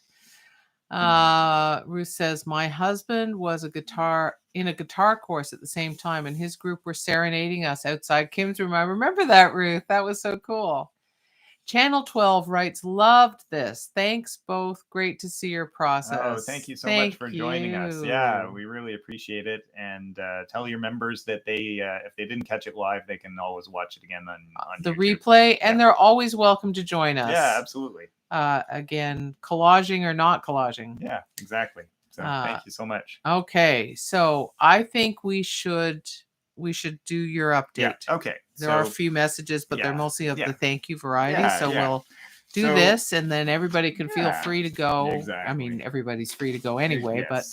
Ruth says, my husband was in a guitar course at the same time, and his group were serenading us outside Kim's room. I remember that, Ruth. That was so cool. Channel 12 writes, loved this. Thanks both. Great to see your process. Oh, thank you so much for joining us. Yeah, we really appreciate it. And tell your members that they, if they didn't catch it live, they can always watch it again on the YouTube. replay, and they're always welcome to join us. Yeah, absolutely. Again, collaging or not collaging. Yeah, exactly. So thank you so much. Okay, so I think we should do your update. Yeah, okay. There are a few messages, but they're mostly of the thank you variety. We'll do this, and then everybody can feel free to go. Exactly. I mean, everybody's free to go anyway, but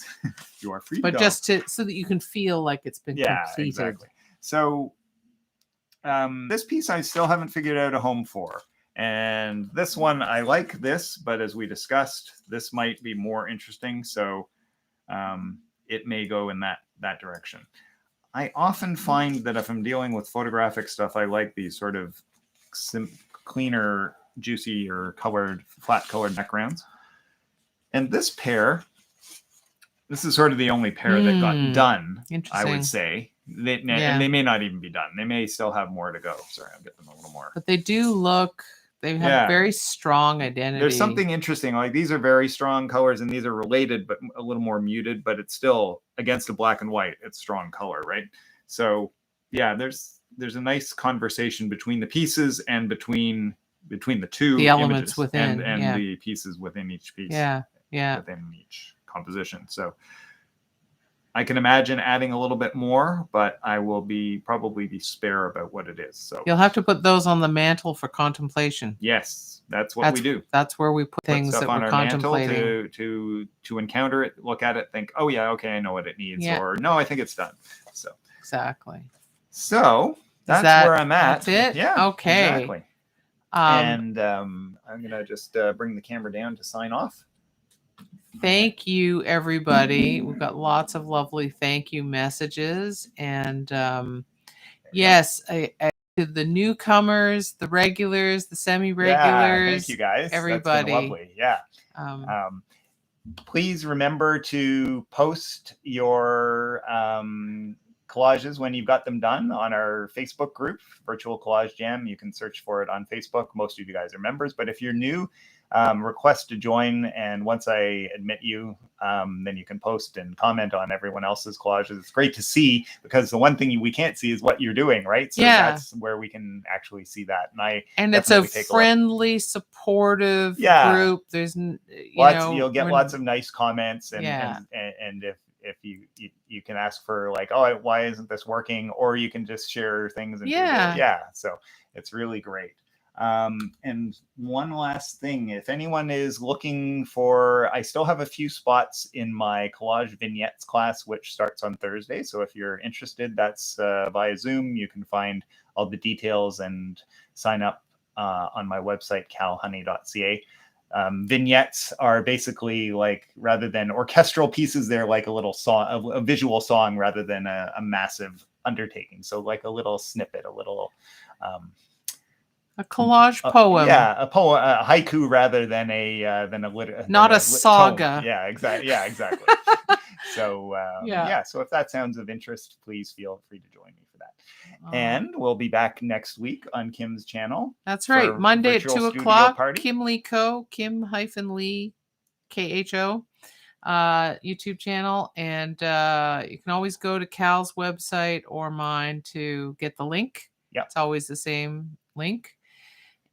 you are free to go. But just so that you can feel like it's been completed. Exactly. So this piece I still haven't figured out a home for. And this one, I like this, but as we discussed, this might be more interesting. So it may go in that direction. I often find that if I'm dealing with photographic stuff, I like these sort of cleaner, juicy, or flat colored backgrounds. And this pair, this is sort of the only pair that got done, I would say. And they may not even be done. They may still have more to go. Sorry, I'll get them a little more. But they do look... They have very strong identity. There's something interesting. Like these are very strong colors and these are related, but a little more muted, but it's still against a black and white. It's strong color, right? So yeah, there's a nice conversation between the pieces and between the two the elements within and the pieces within each piece. Yeah. Within each composition. So I can imagine adding a little bit more, but I will probably be spare about what it is. So you'll have to put those on the mantle for contemplation. Yes, that's what we do. That's where we put things that we're contemplating. To encounter it, look at it, think, oh yeah, okay, I know what it needs, or no, I think it's done. So exactly. So that's where I'm at. That's it. Yeah. Okay. Exactly. And I'm gonna just bring the camera down to sign off. Thank you, everybody. We've got lots of lovely thank you messages. And yes, the newcomers, the regulars, the semi-regulars. Thank you guys. Everybody. That's been lovely. Yeah. Please remember to post your collages when you've got them done on our Facebook group, Virtual Collage Jam. You can search for it on Facebook. Most of you guys are members, but if you're new, request to join, and once I admit you, then you can post and comment on everyone else's collages. It's great to see, because the one thing we can't see is what you're doing, right? So that's where we can actually see that. And it's a friendly, supportive group. There's you'll get lots of nice comments, and if you can ask for like, oh, why isn't this working, or you can just share things and so it's really great. And one last thing, if anyone is looking for, I still have a few spots in my collage vignettes class, which starts on Thursday. So if you're interested, that's via Zoom. You can find all the details and sign up on my website, calhoney.ca. Vignettes are basically like, rather than orchestral pieces, they're like a little song, a visual song, rather than a massive undertaking. So like a little snippet, a little A collage poem. Yeah, a poem, a haiku rather than a Not a tome. saga. Yeah, exactly. Yeah, exactly. So Yeah. so if that sounds of interest, please feel free to join me for that. And we'll be back next week on Kim's channel. That's right. for Monday at Virtual 2 Studio o'clock. Party. Kim Lee Co. Kim-Lee KHO YouTube channel. And you can always go to Cal's website or mine to get the link. Yeah. It's always the same link.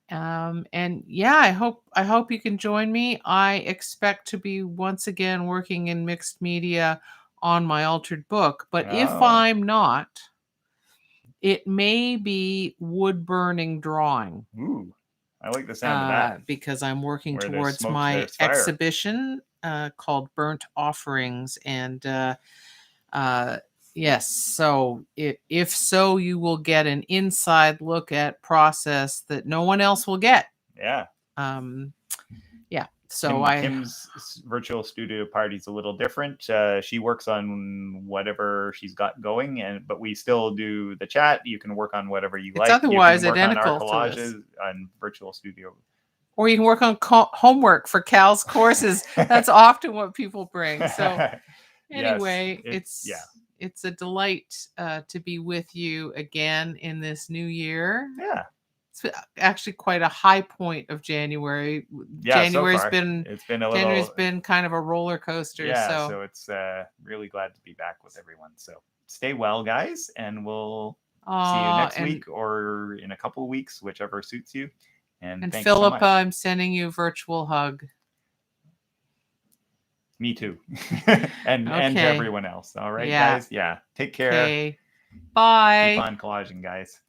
And yeah, I hope you can join me. I expect to be once again working in mixed media on my altered book, but if I'm not, it may be wood burning drawing. Ooh, I like the sound of that. Because I'm working Where there's towards smoke, my there's fire. exhibition called Burnt Offerings. And yes, so if so, you will get an inside look at process that no one else will get. Yeah. Yeah. So Kim's virtual studio party is a little different. She works on whatever she's got going, but we still do the chat. You can work on whatever you like. Otherwise you can work identical on our to this. collages on virtual studio. Or you can work on homework for Cal's courses. That's often what people bring. So anyway, yes, it's a delight to be with you again in this new year. Yeah. It's actually quite a high point of January. Yeah, January's so far, been January's been kind of a roller coaster. Yeah, so it's really glad to be back with everyone. So stay well, guys, and we'll see you next week or in a couple of weeks, whichever suits you. And thanks Philippa, so much. I'm sending you a virtual hug. Me too. and to everyone else. All right, guys. Yeah. Take care. Okay. Bye. Keep on collaging, guys.